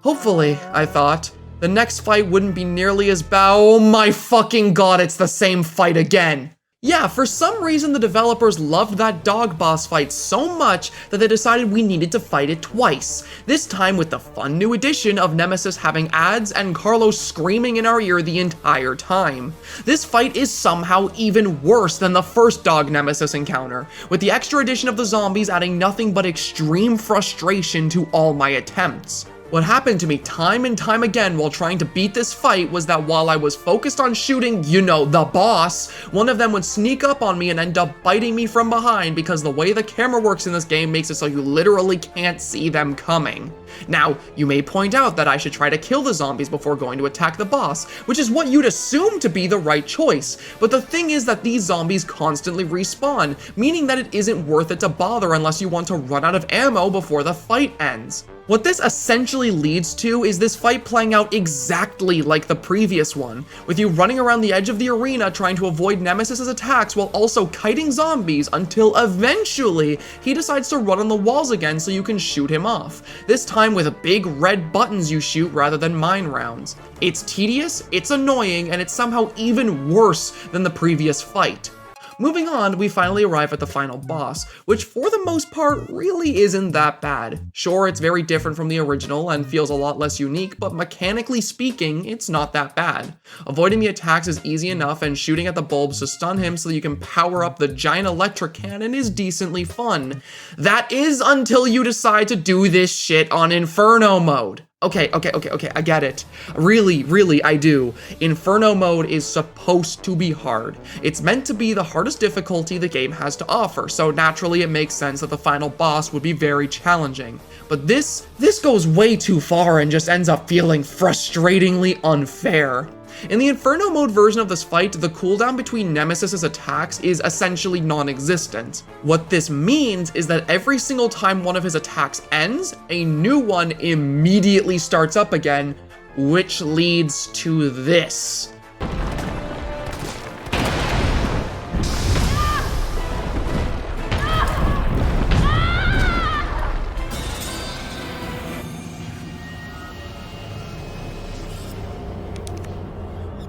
Hopefully, I thought, the next fight wouldn't be nearly as bad. Oh my fucking god, it's the same fight again. Yeah, for some reason the developers loved that dog boss fight so much that they decided we needed to fight it twice. This time with the fun new addition of Nemesis having ads and Carlos screaming in our ear the entire time. This fight is somehow even worse than the first dog Nemesis encounter, with the extra addition of the zombies adding nothing but extreme frustration to all my attempts. What happened to me time and time again while trying to beat this fight was that while I was focused on shooting, you know, the boss, one of them would sneak up on me and end up biting me from behind because the way the camera works in this game makes it so you literally can't see them coming. Now, you may point out that I should try to kill the zombies before going to attack the boss, which is what you'd assume to be the right choice, but the thing is that these zombies constantly respawn, meaning that it isn't worth it to bother unless you want to run out of ammo before the fight ends. What this essentially leads to is this fight playing out exactly like the previous one, with you running around the edge of the arena trying to avoid Nemesis's attacks while also kiting zombies until eventually he decides to run on the walls again so you can shoot him off, this time with big red buttons you shoot rather than mine rounds. It's tedious, it's annoying, and it's somehow even worse than the previous fight. Moving on, we finally arrive at the final boss, which for the most part really isn't that bad. Sure, it's very different from the original and feels a lot less unique, but mechanically speaking, it's not that bad. Avoiding the attacks is easy enough, and shooting at the bulbs to stun him so that you can power up the giant electric cannon is decently fun. That is until you decide to do this shit on Inferno mode. Okay, I get it. Really, I do. Inferno mode is supposed to be hard. It's meant to be the hardest difficulty the game has to offer, so naturally it makes sense that the final boss would be very challenging. But this goes way too far and just ends up feeling frustratingly unfair. In the Inferno mode version of this fight, the cooldown between Nemesis's attacks is essentially non-existent. What this means is that every single time one of his attacks ends, a new one immediately starts up again, which leads to this.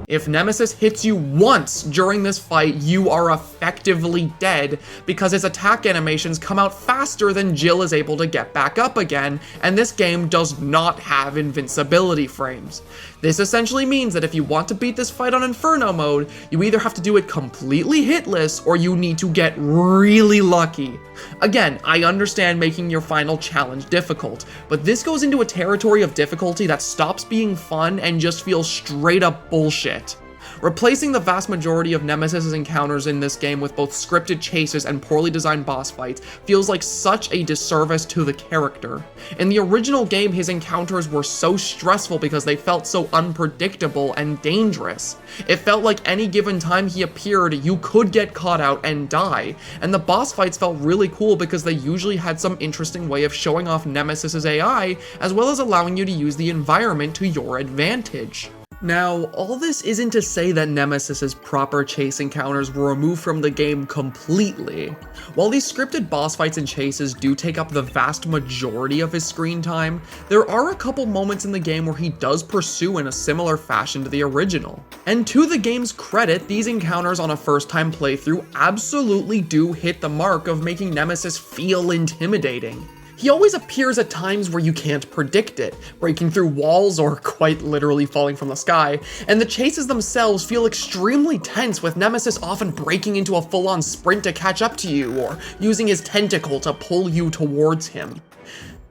If Nemesis hits you once during this fight, you are effectively dead because his attack animations come out faster than Jill is able to get back up again, and this game does not have invincibility frames. This essentially means that if you want to beat this fight on Inferno mode, you either have to do it completely hitless or you need to get really lucky. Again, I understand making your final challenge difficult, but this goes into a territory of difficulty that stops being fun and just feels straight up bullshit. Replacing the vast majority of Nemesis's encounters in this game with both scripted chases and poorly designed boss fights feels like such a disservice to the character. In the original game, his encounters were so stressful because they felt so unpredictable and dangerous. It felt like any given time he appeared, you could get caught out and die, and the boss fights felt really cool because they usually had some interesting way of showing off Nemesis's AI, as well as allowing you to use the environment to your advantage. Now, all this isn't to say that Nemesis's proper chase encounters were removed from the game completely. While these scripted boss fights and chases do take up the vast majority of his screen time, there are a couple moments in the game where he does pursue in a similar fashion to the original. And to the game's credit, these encounters on a first-time playthrough absolutely do hit the mark of making Nemesis feel intimidating. He always appears at times where you can't predict it, breaking through walls or quite literally falling from the sky, and the chases themselves feel extremely tense, with Nemesis often breaking into a full-on sprint to catch up to you, or using his tentacle to pull you towards him.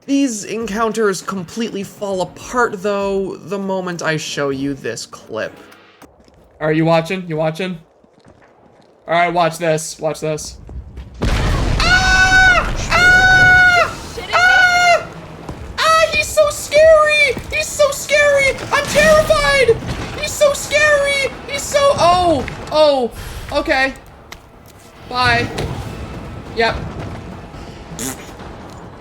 These encounters completely fall apart, though, the moment I show you this clip. Are you watching? You watching? Alright, watch this. Watch this. So scary! He's so scary! I'm terrified! He's so scary! He's so... Oh, okay. Bye. Yep.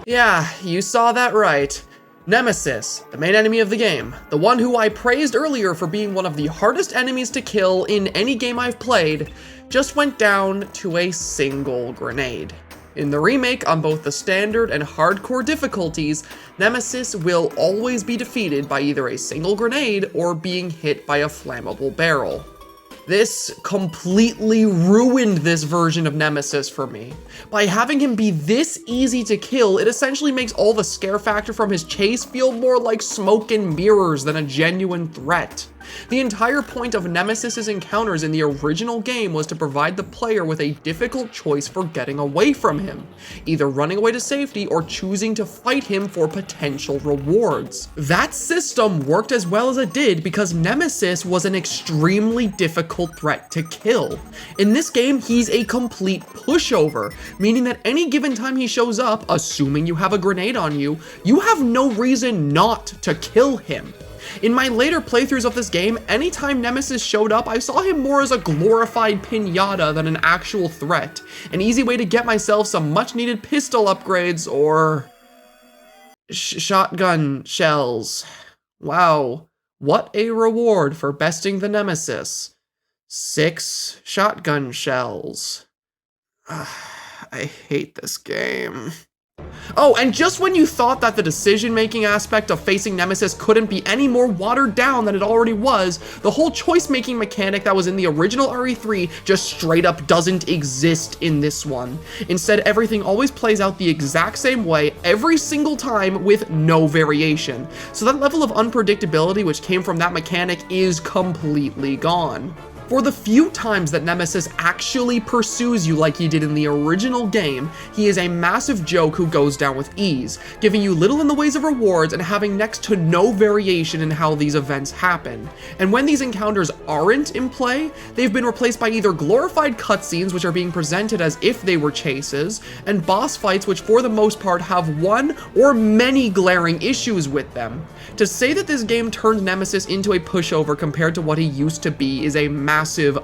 Yeah, you saw that right. Nemesis, the main enemy of the game, the one who I praised earlier for being one of the hardest enemies to kill in any game I've played, just went down to a single grenade. In the remake, on both the standard and hardcore difficulties, Nemesis will always be defeated by either a single grenade or being hit by a flammable barrel. This completely ruined this version of Nemesis for me. By having him be this easy to kill, it essentially makes all the scare factor from his chase feel more like smoke and mirrors than a genuine threat. The entire point of Nemesis's encounters in the original game was to provide the player with a difficult choice for getting away from him, either running away to safety or choosing to fight him for potential rewards. That system worked as well as it did because Nemesis was an extremely difficult threat to kill. In this game, he's a complete pushover, meaning that any given time he shows up, assuming you have a grenade on you, you have no reason not to kill him. In my later playthroughs of this game, anytime Nemesis showed up, I saw him more as a glorified pinata than an actual threat, an easy way to get myself some much needed pistol upgrades or shotgun shells. Wow, what a reward for besting the Nemesis. 6 shotgun shells. I hate this game. Oh, and just when you thought that the decision-making aspect of facing Nemesis couldn't be any more watered down than it already was, the whole choice-making mechanic that was in the original RE3 just straight up doesn't exist in this one. Instead, everything always plays out the exact same way every single time with no variation. So that level of unpredictability which came from that mechanic is completely gone. For the few times that Nemesis actually pursues you like he did in the original game, he is a massive joke who goes down with ease, giving you little in the ways of rewards and having next to no variation in how these events happen. And when these encounters aren't in play, they've been replaced by either glorified cutscenes which are being presented as if they were chases, and boss fights which for the most part have one or many glaring issues with them. To say that this game turned Nemesis into a pushover compared to what he used to be is a massive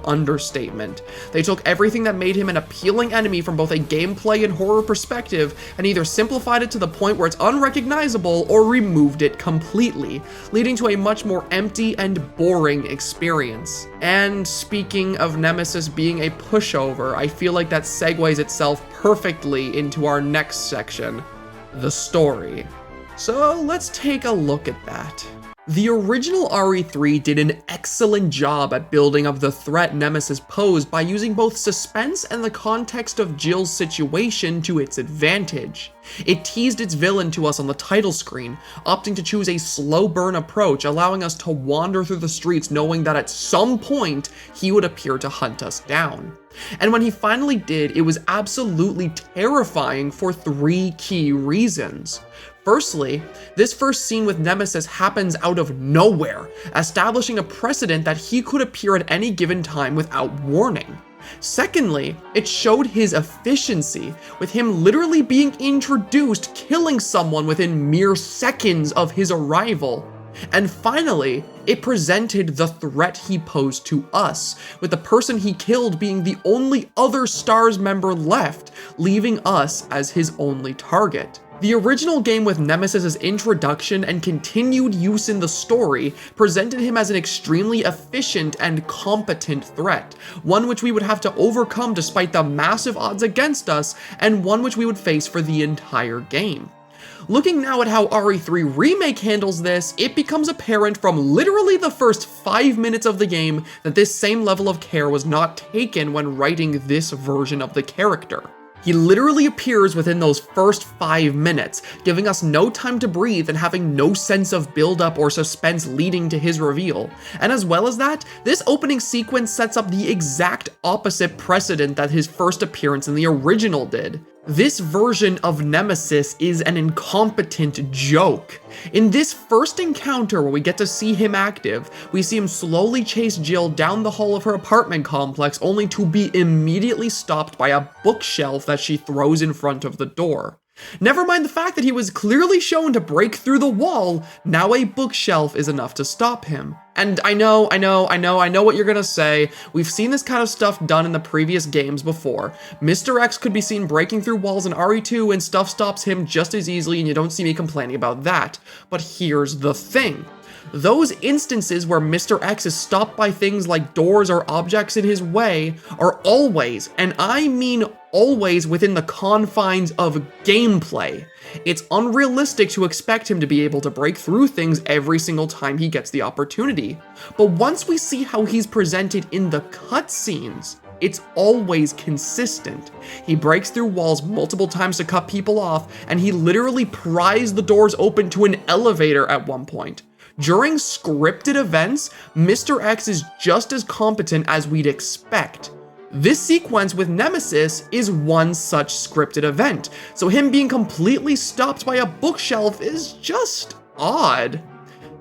understatement. They took everything that made him an appealing enemy from both a gameplay and horror perspective and either simplified it to the point where it's unrecognizable or removed it completely, leading to a much more empty and boring experience. And speaking of Nemesis being a pushover, I feel like that segues itself perfectly into our next section, the story. So let's take a look at that. The original RE3 did an excellent job at building up the threat Nemesis posed by using both suspense and the context of Jill's situation to its advantage. It teased its villain to us on the title screen, opting to choose a slow burn approach, allowing us to wander through the streets knowing that at some point he would appear to hunt us down. And when he finally did, it was absolutely terrifying for 3 key reasons. Firstly, this first scene with Nemesis happens out of nowhere, establishing a precedent that he could appear at any given time without warning. Secondly, it showed his efficiency, with him literally being introduced, killing someone within mere seconds of his arrival. And finally, it presented the threat he posed to us, with the person he killed being the only other STARS member left, leaving us as his only target. The original game with Nemesis's introduction and continued use in the story presented him as an extremely efficient and competent threat, one which we would have to overcome despite the massive odds against us, and one which we would face for the entire game. Looking now at how RE3 Remake handles this, it becomes apparent from literally the first 5 minutes of the game that this same level of care was not taken when writing this version of the character. He literally appears within those first 5 minutes, giving us no time to breathe and having no sense of build-up or suspense leading to his reveal. And as well as that, this opening sequence sets up the exact opposite precedent that his first appearance in the original did. This version of Nemesis is an incompetent joke. In this first encounter where we get to see him active, we see him slowly chase Jill down the hall of her apartment complex only to be immediately stopped by a bookshelf that she throws in front of the door. Never mind the fact that he was clearly shown to break through the wall, now a bookshelf is enough to stop him. And I know what you're gonna say. We've seen this kind of stuff done in the previous games before. Mr. X could be seen breaking through walls in RE2 and stuff stops him just as easily, and you don't see me complaining about that. But here's the thing. Those instances where Mr. X is stopped by things like doors or objects in his way are always, and I mean always, within the confines of gameplay. It's unrealistic to expect him to be able to break through things every single time he gets the opportunity, movie. But once we see how he's presented in the cutscenes, it's always consistent. He breaks through walls multiple times to cut people off, and he literally pries the doors open to an elevator at one point. During scripted events, Mr. X is just as competent as we'd expect. This sequence with Nemesis is one such scripted event, so him being completely stopped by a bookshelf is just odd.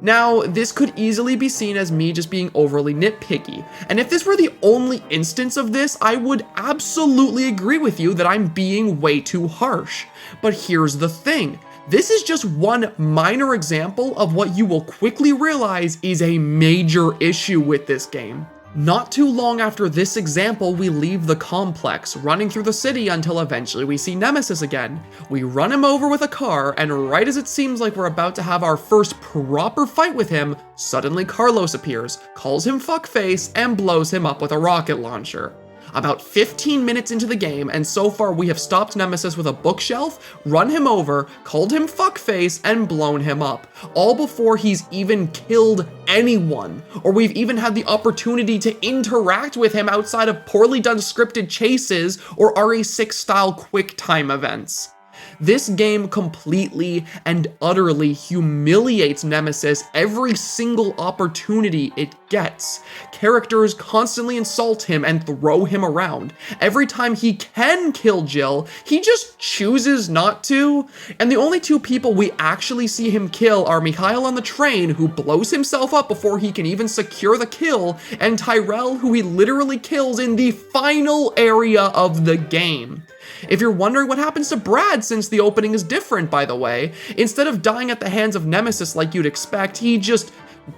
Now, this could easily be seen as me just being overly nitpicky, and if this were the only instance of this, I would absolutely agree with you that I'm being way too harsh. But here's the thing. This is just one minor example of what you will quickly realize is a major issue with this game. Not too long after this example, we leave the complex, running through the city until eventually we see Nemesis again. We run him over with a car, and right as it seems like we're about to have our first proper fight with him, suddenly Carlos appears, calls him fuckface, and blows him up with a rocket launcher. About 15 minutes into the game, and so far we have stopped Nemesis with a bookshelf, run him over, called him fuckface, and blown him up, all before he's even killed anyone, or we've even had the opportunity to interact with him outside of poorly done scripted chases or RE6 style quick time events. This game completely and utterly humiliates Nemesis every single opportunity it gets. Characters constantly insult him and throw him around. Every time he can kill Jill, he just chooses not to. And the only two people we actually see him kill are Mikhail on the train, who blows himself up before he can even secure the kill, and Tyrell, who he literally kills in the final area of the game. If you're wondering what happens to Brad since the opening is different, by the way, instead of dying at the hands of Nemesis like you'd expect, he just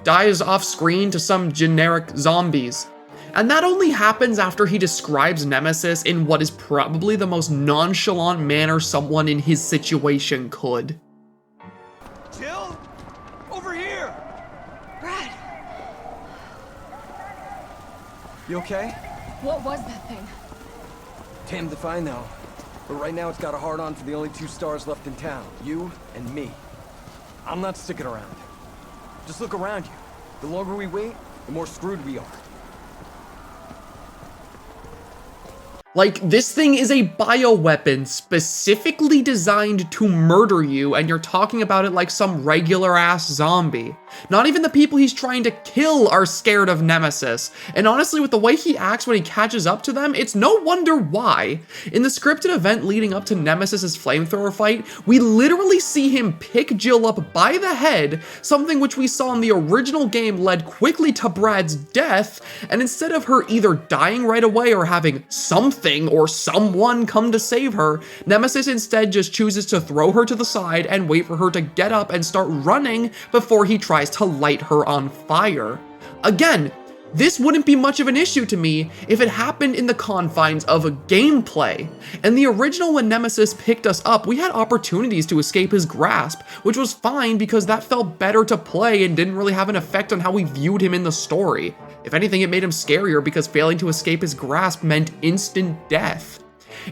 dies off screen to some generic zombies. And that only happens after he describes Nemesis in what is probably the most nonchalant manner someone in his situation could. Jill? Over here! Brad, You okay? what was that thing? Damned if I know. But right now it's got a hard-on for the only two stars left in town. You and me. I'm not sticking around. Just look around you. The longer we wait, the more screwed we are. Like, this thing is a bioweapon specifically designed to murder you, and you're talking about it like some regular-ass zombie. Not even the people he's trying to kill are scared of Nemesis, and honestly, with the way he acts when he catches up to them, it's no wonder why. In the scripted event leading up to Nemesis's flamethrower fight, we literally see him pick Jill up by the head, something which we saw in the original game led quickly to Brad's death, and instead of her either dying right away or having something or someone come to save her, Nemesis instead just chooses to throw her to the side and wait for her to get up and start running before he tries to light her on fire. Again, this wouldn't be much of an issue to me if it happened in the confines of a gameplay. In the original, when Nemesis picked us up, we had opportunities to escape his grasp, which was fine because that felt better to play and didn't really have an effect on how we viewed him in the story. If anything, it made him scarier because failing to escape his grasp meant instant death.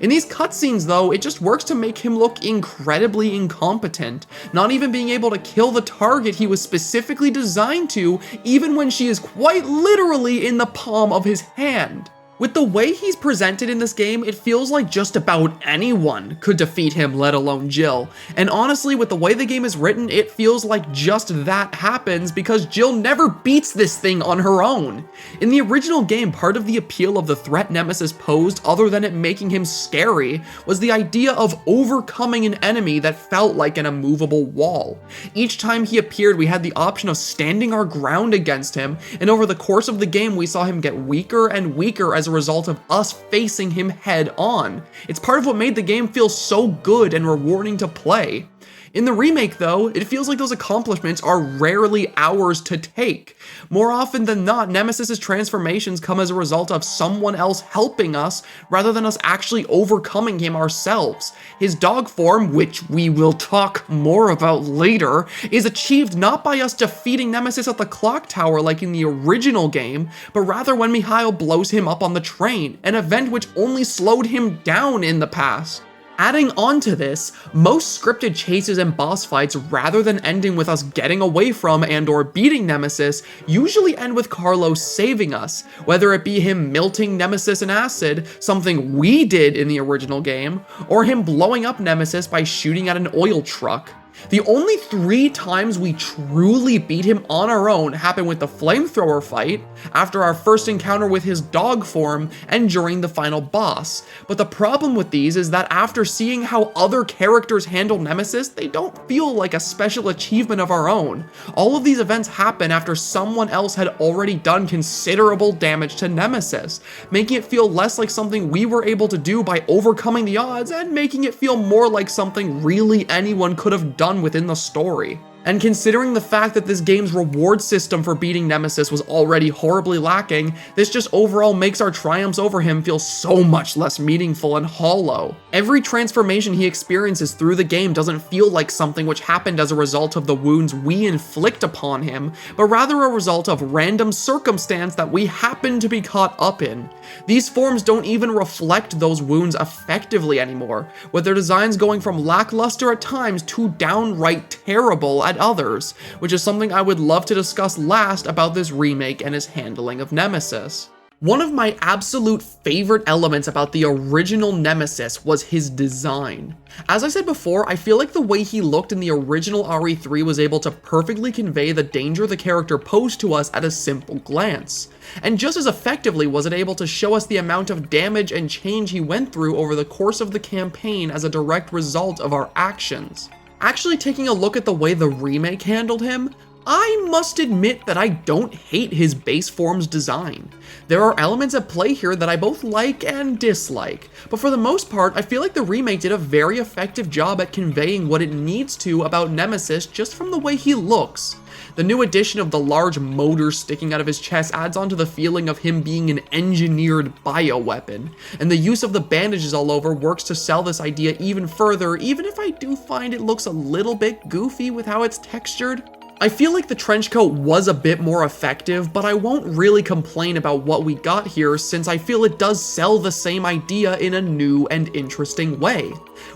In these cutscenes though, it just works to make him look incredibly incompetent, not even being able to kill the target he was specifically designed to, even when she is quite literally in the palm of his hand. With the way he's presented in this game, it feels like just about anyone could defeat him, let alone Jill. And honestly, with the way the game is written, it feels like just that happens because Jill never beats this thing on her own. In the original game, part of the appeal of the threat Nemesis posed, other than it making him scary, was the idea of overcoming an enemy that felt like an immovable wall. Each time he appeared, we had the option of standing our ground against him, and over the course of the game, we saw him get weaker and weaker as a result of us facing him head on. It's part of what made the game feel so good and rewarding to play. In the remake though, it feels like those accomplishments are rarely ours to take. More often than not, Nemesis's transformations come as a result of someone else helping us rather than us actually overcoming him ourselves. His dog form, which we will talk more about later, is achieved not by us defeating Nemesis at the clock tower like in the original game, but rather when Mikhail blows him up on the train, an event which only slowed him down in the past. Adding on to this, most scripted chases and boss fights, rather than ending with us getting away from and or beating Nemesis, usually end with Carlos saving us, whether it be him melting Nemesis in acid, something we did in the original game, or him blowing up Nemesis by shooting at an oil truck. The only 3 times we truly beat him on our own happened with the flamethrower fight, after our first encounter with his dog form, and during the final boss. But the problem with these is that after seeing how other characters handle Nemesis, they don't feel like a special achievement of our own. All of these events happen after someone else had already done considerable damage to Nemesis, making it feel less like something we were able to do by overcoming the odds, and making it feel more like something really anyone could have done within the story. And considering the fact that this game's reward system for beating Nemesis was already horribly lacking, this just overall makes our triumphs over him feel so much less meaningful and hollow. Every transformation he experiences through the game doesn't feel like something which happened as a result of the wounds we inflict upon him, but rather a result of random circumstance that we happen to be caught up in. These forms don't even reflect those wounds effectively anymore, with their designs going from lackluster at times to downright terrible at others, which is something I would love to discuss last about this remake and his handling of Nemesis. One of my absolute favorite elements about the original Nemesis was his design. As I said before, I feel like the way he looked in the original RE3 was able to perfectly convey the danger the character posed to us at a simple glance. And just as effectively was it able to show us the amount of damage and change he went through over the course of the campaign as a direct result of our actions. Actually taking a look at the way the remake handled him, I must admit that I don't hate his base form's design. There are elements at play here that I both like and dislike, but for the most part, I feel like the remake did a very effective job at conveying what it needs to about Nemesis just from the way he looks. The new addition of the large motor sticking out of his chest adds on to the feeling of him being an engineered bioweapon, and the use of the bandages all over works to sell this idea even further, even if I do find it looks a little bit goofy with how it's textured. I feel like the trench coat was a bit more effective, but I won't really complain about what we got here since I feel it does sell the same idea in a new and interesting way.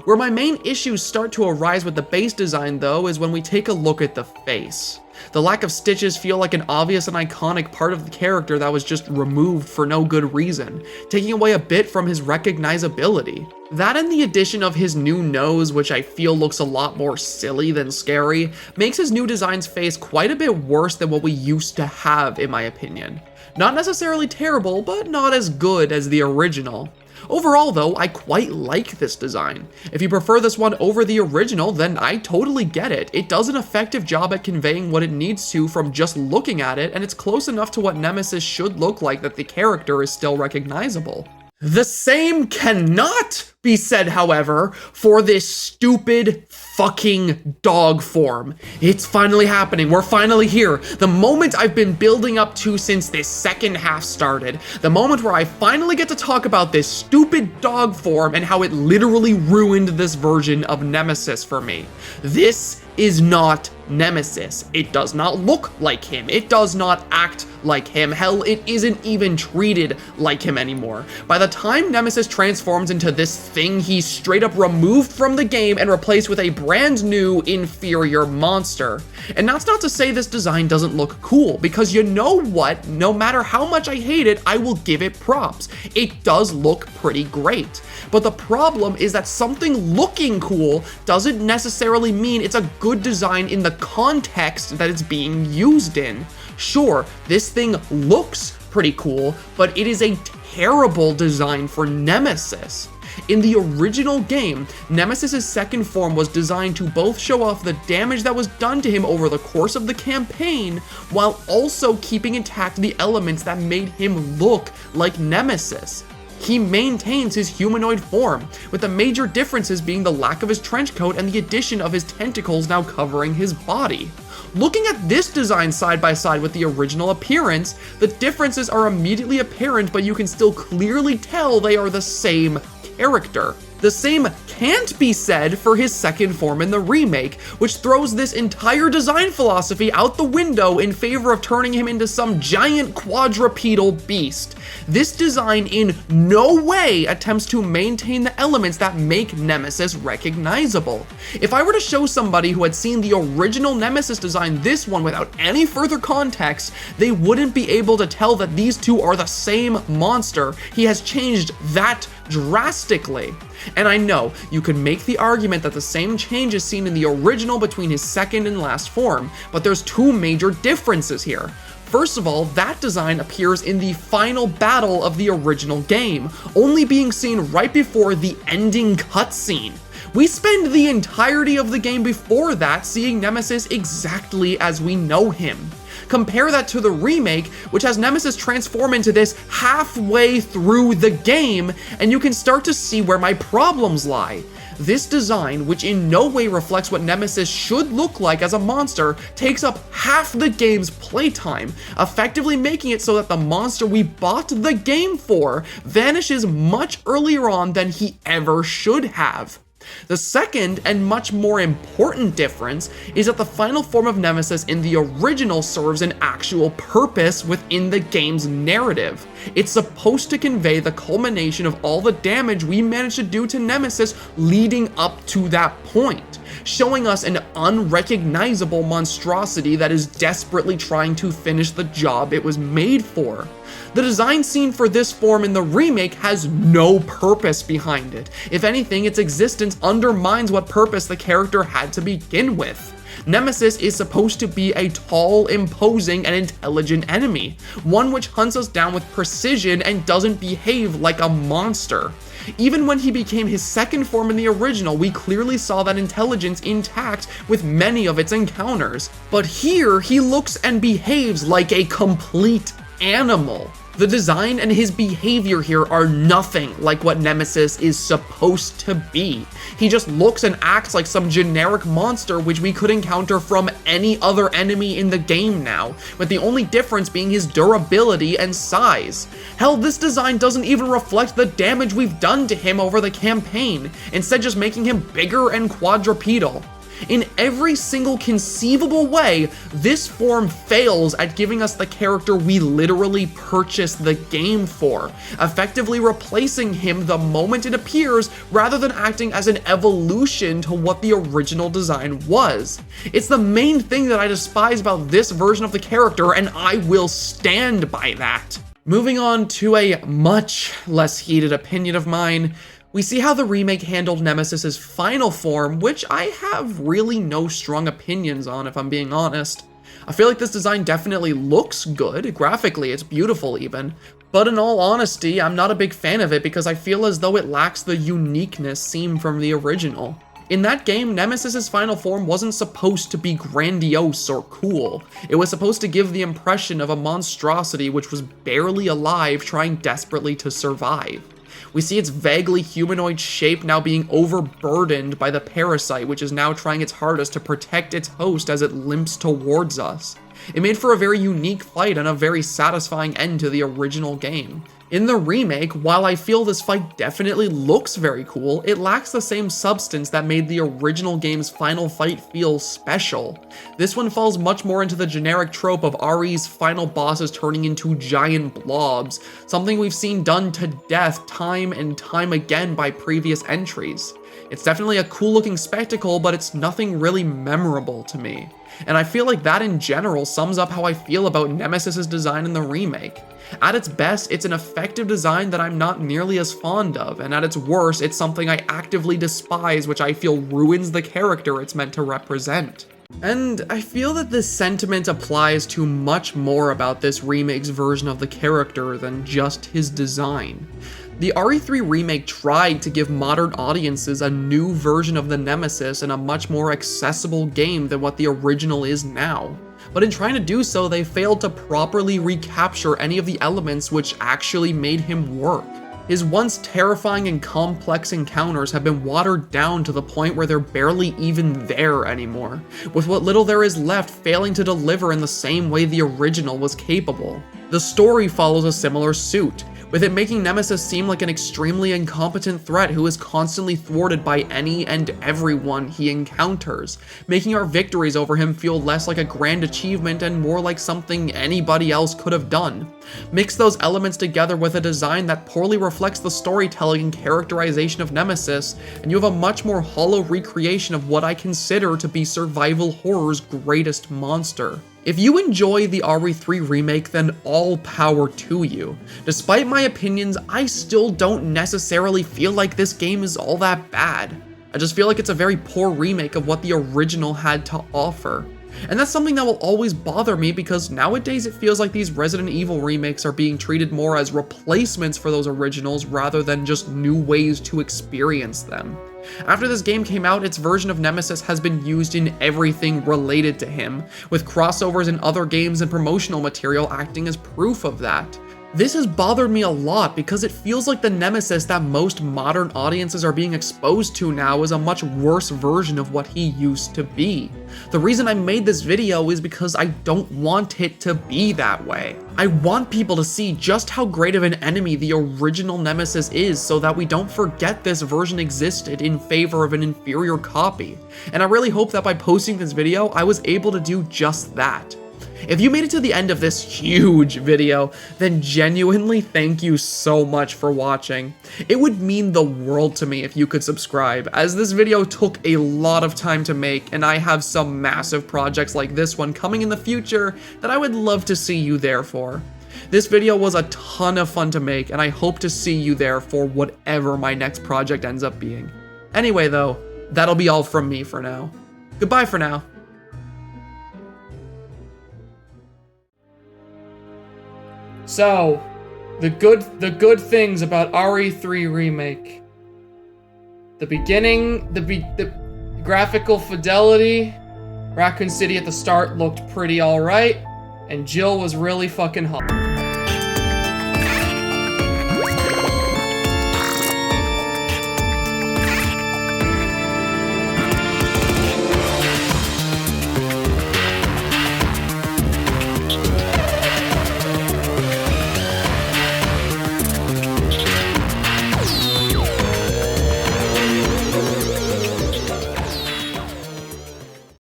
Where my main issues start to arise with the base design though is when we take a look at the face. The lack of stitches feel like an obvious and iconic part of the character that was just removed for no good reason, taking away a bit from his recognizability. That and the addition of his new nose, which I feel looks a lot more silly than scary, makes his new design's face quite a bit worse than what we used to have, in my opinion. Not necessarily terrible, but not as good as the original. Overall though, I quite like this design. If you prefer this one over the original, then I totally get it. It does an effective job at conveying what it needs to from just looking at it, and it's close enough to what Nemesis should look like that the character is still recognizable. The same cannot be said, however, for this stupid fucking dog form. It's finally happening. We're finally here. The moment I've been building up to since this second half started. The moment where I finally get to talk about this stupid dog form and how it literally ruined this version of Nemesis for me. This is not Nemesis. It does not look like him. It does not act like him. Hell, it isn't even treated like him anymore. By the time Nemesis transforms into this thing, he's straight up removed from the game and replaced with a brand new, inferior monster. And that's not to say this design doesn't look cool, because you know what? No matter how much I hate it, I will give it props. It does look pretty great. But the problem is that something looking cool doesn't necessarily mean it's a good design in the context that it's being used in. Sure, this thing looks pretty cool, but it is a terrible design for Nemesis. In the original game, Nemesis' second form was designed to both show off the damage that was done to him over the course of the campaign, while also keeping intact the elements that made him look like Nemesis. He maintains his humanoid form, with the major differences being the lack of his trench coat and the addition of his tentacles now covering his body. Looking at this design side by side with the original appearance, the differences are immediately apparent, but you can still clearly tell they are the same character. The same can't be said for his second form in the remake, which throws this entire design philosophy out the window in favor of turning him into some giant quadrupedal beast. This design in no way attempts to maintain the elements that make Nemesis recognizable. If I were to show somebody who had seen the original Nemesis design this one without any further context, they wouldn't be able to tell that these two are the same monster. He has changed that drastically. And I know, you could make the argument that the same change is seen in the original between his second and last form, but there's two major differences here. First of all, that design appears in the final battle of the original game, only being seen right before the ending cutscene. We spend the entirety of the game before that seeing Nemesis exactly as we know him. Compare that to the remake, which has Nemesis transform into this halfway through the game, and you can start to see where my problems lie. This design, which in no way reflects what Nemesis should look like as a monster, takes up half the game's playtime, effectively making it so that the monster we bought the game for vanishes much earlier on than he ever should have. The second and much more important difference is that the final form of Nemesis in the original serves an actual purpose within the game's narrative. It's supposed to convey the culmination of all the damage we managed to do to Nemesis leading up to that point, showing us an unrecognizable monstrosity that is desperately trying to finish the job it was made for. The design scene for this form in the remake has no purpose behind it. If anything, its existence undermines what purpose the character had to begin with. Nemesis is supposed to be a tall, imposing, and intelligent enemy, one which hunts us down with precision and doesn't behave like a monster. Even when he became his second form in the original, we clearly saw that intelligence intact with many of its encounters. But here, he looks and behaves like a complete animal. The design and his behavior here are nothing like what Nemesis is supposed to be. He just looks and acts like some generic monster which we could encounter from any other enemy in the game now, with the only difference being his durability and size. Hell, this design doesn't even reflect the damage we've done to him over the campaign, instead just making him bigger and quadrupedal. In every single conceivable way, this form fails at giving us the character we literally purchased the game for, effectively replacing him the moment it appears rather than acting as an evolution to what the original design was. It's the main thing that I despise about this version of the character, and I will stand by that. Moving on to a much less heated opinion of mine, we see how the remake handled Nemesis's final form, which I have really no strong opinions on if I'm being honest. I feel like this design definitely looks good, graphically it's beautiful even, but in all honesty, I'm not a big fan of it because I feel as though it lacks the uniqueness seen from the original. In that game, Nemesis's final form wasn't supposed to be grandiose or cool. It was supposed to give the impression of a monstrosity which was barely alive trying desperately to survive. We see its vaguely humanoid shape now being overburdened by the parasite, which is now trying its hardest to protect its host as it limps towards us. It made for a very unique fight and a very satisfying end to the original game. In the remake, while I feel this fight definitely looks very cool, it lacks the same substance that made the original game's final fight feel special. This one falls much more into the generic trope of RE's final bosses turning into giant blobs, something we've seen done to death time and time again by previous entries. It's definitely a cool looking spectacle, but it's nothing really memorable to me. And I feel like that in general sums up how I feel about Nemesis's design in the remake. At its best, it's an effective design that I'm not nearly as fond of, and at its worst, it's something I actively despise, which I feel ruins the character it's meant to represent. And I feel that this sentiment applies to much more about this remake's version of the character than just his design. The RE3 remake tried to give modern audiences a new version of the Nemesis in a much more accessible game than what the original is now. But in trying to do so, they failed to properly recapture any of the elements which actually made him work. His once terrifying and complex encounters have been watered down to the point where they're barely even there anymore, with what little there is left failing to deliver in the same way the original was capable. The story follows a similar suit, with it making Nemesis seem like an extremely incompetent threat who is constantly thwarted by any and everyone he encounters, making our victories over him feel less like a grand achievement and more like something anybody else could have done. Mix those elements together with a design that poorly reflects the storytelling and characterization of Nemesis, and you have a much more hollow recreation of what I consider to be survival horror's greatest monster. If you enjoy the RE3 remake, then all power to you. Despite my opinions, I still don't necessarily feel like this game is all that bad. I just feel like it's a very poor remake of what the original had to offer. And that's something that will always bother me because nowadays it feels like these Resident Evil remakes are being treated more as replacements for those originals rather than just new ways to experience them. After this game came out, its version of Nemesis has been used in everything related to him, with crossovers in other games and promotional material acting as proof of that. This has bothered me a lot because it feels like the Nemesis that most modern audiences are being exposed to now is a much worse version of what he used to be. The reason I made this video is because I don't want it to be that way. I want people to see just how great of an enemy the original Nemesis is so that we don't forget this version existed in favor of an inferior copy. And I really hope that by posting this video, I was able to do just that. If you made it to the end of this huge video, then genuinely thank you so much for watching. It would mean the world to me if you could subscribe, as this video took a lot of time to make and I have some massive projects like this one coming in the future that I would love to see you there for. This video was a ton of fun to make and I hope to see you there for whatever my next project ends up being. Anyway though, that'll be all from me for now. Goodbye for now. So, the good things about RE3 remake. The beginning, the graphical fidelity. Raccoon City at the start looked pretty alright, and Jill was really fucking hot.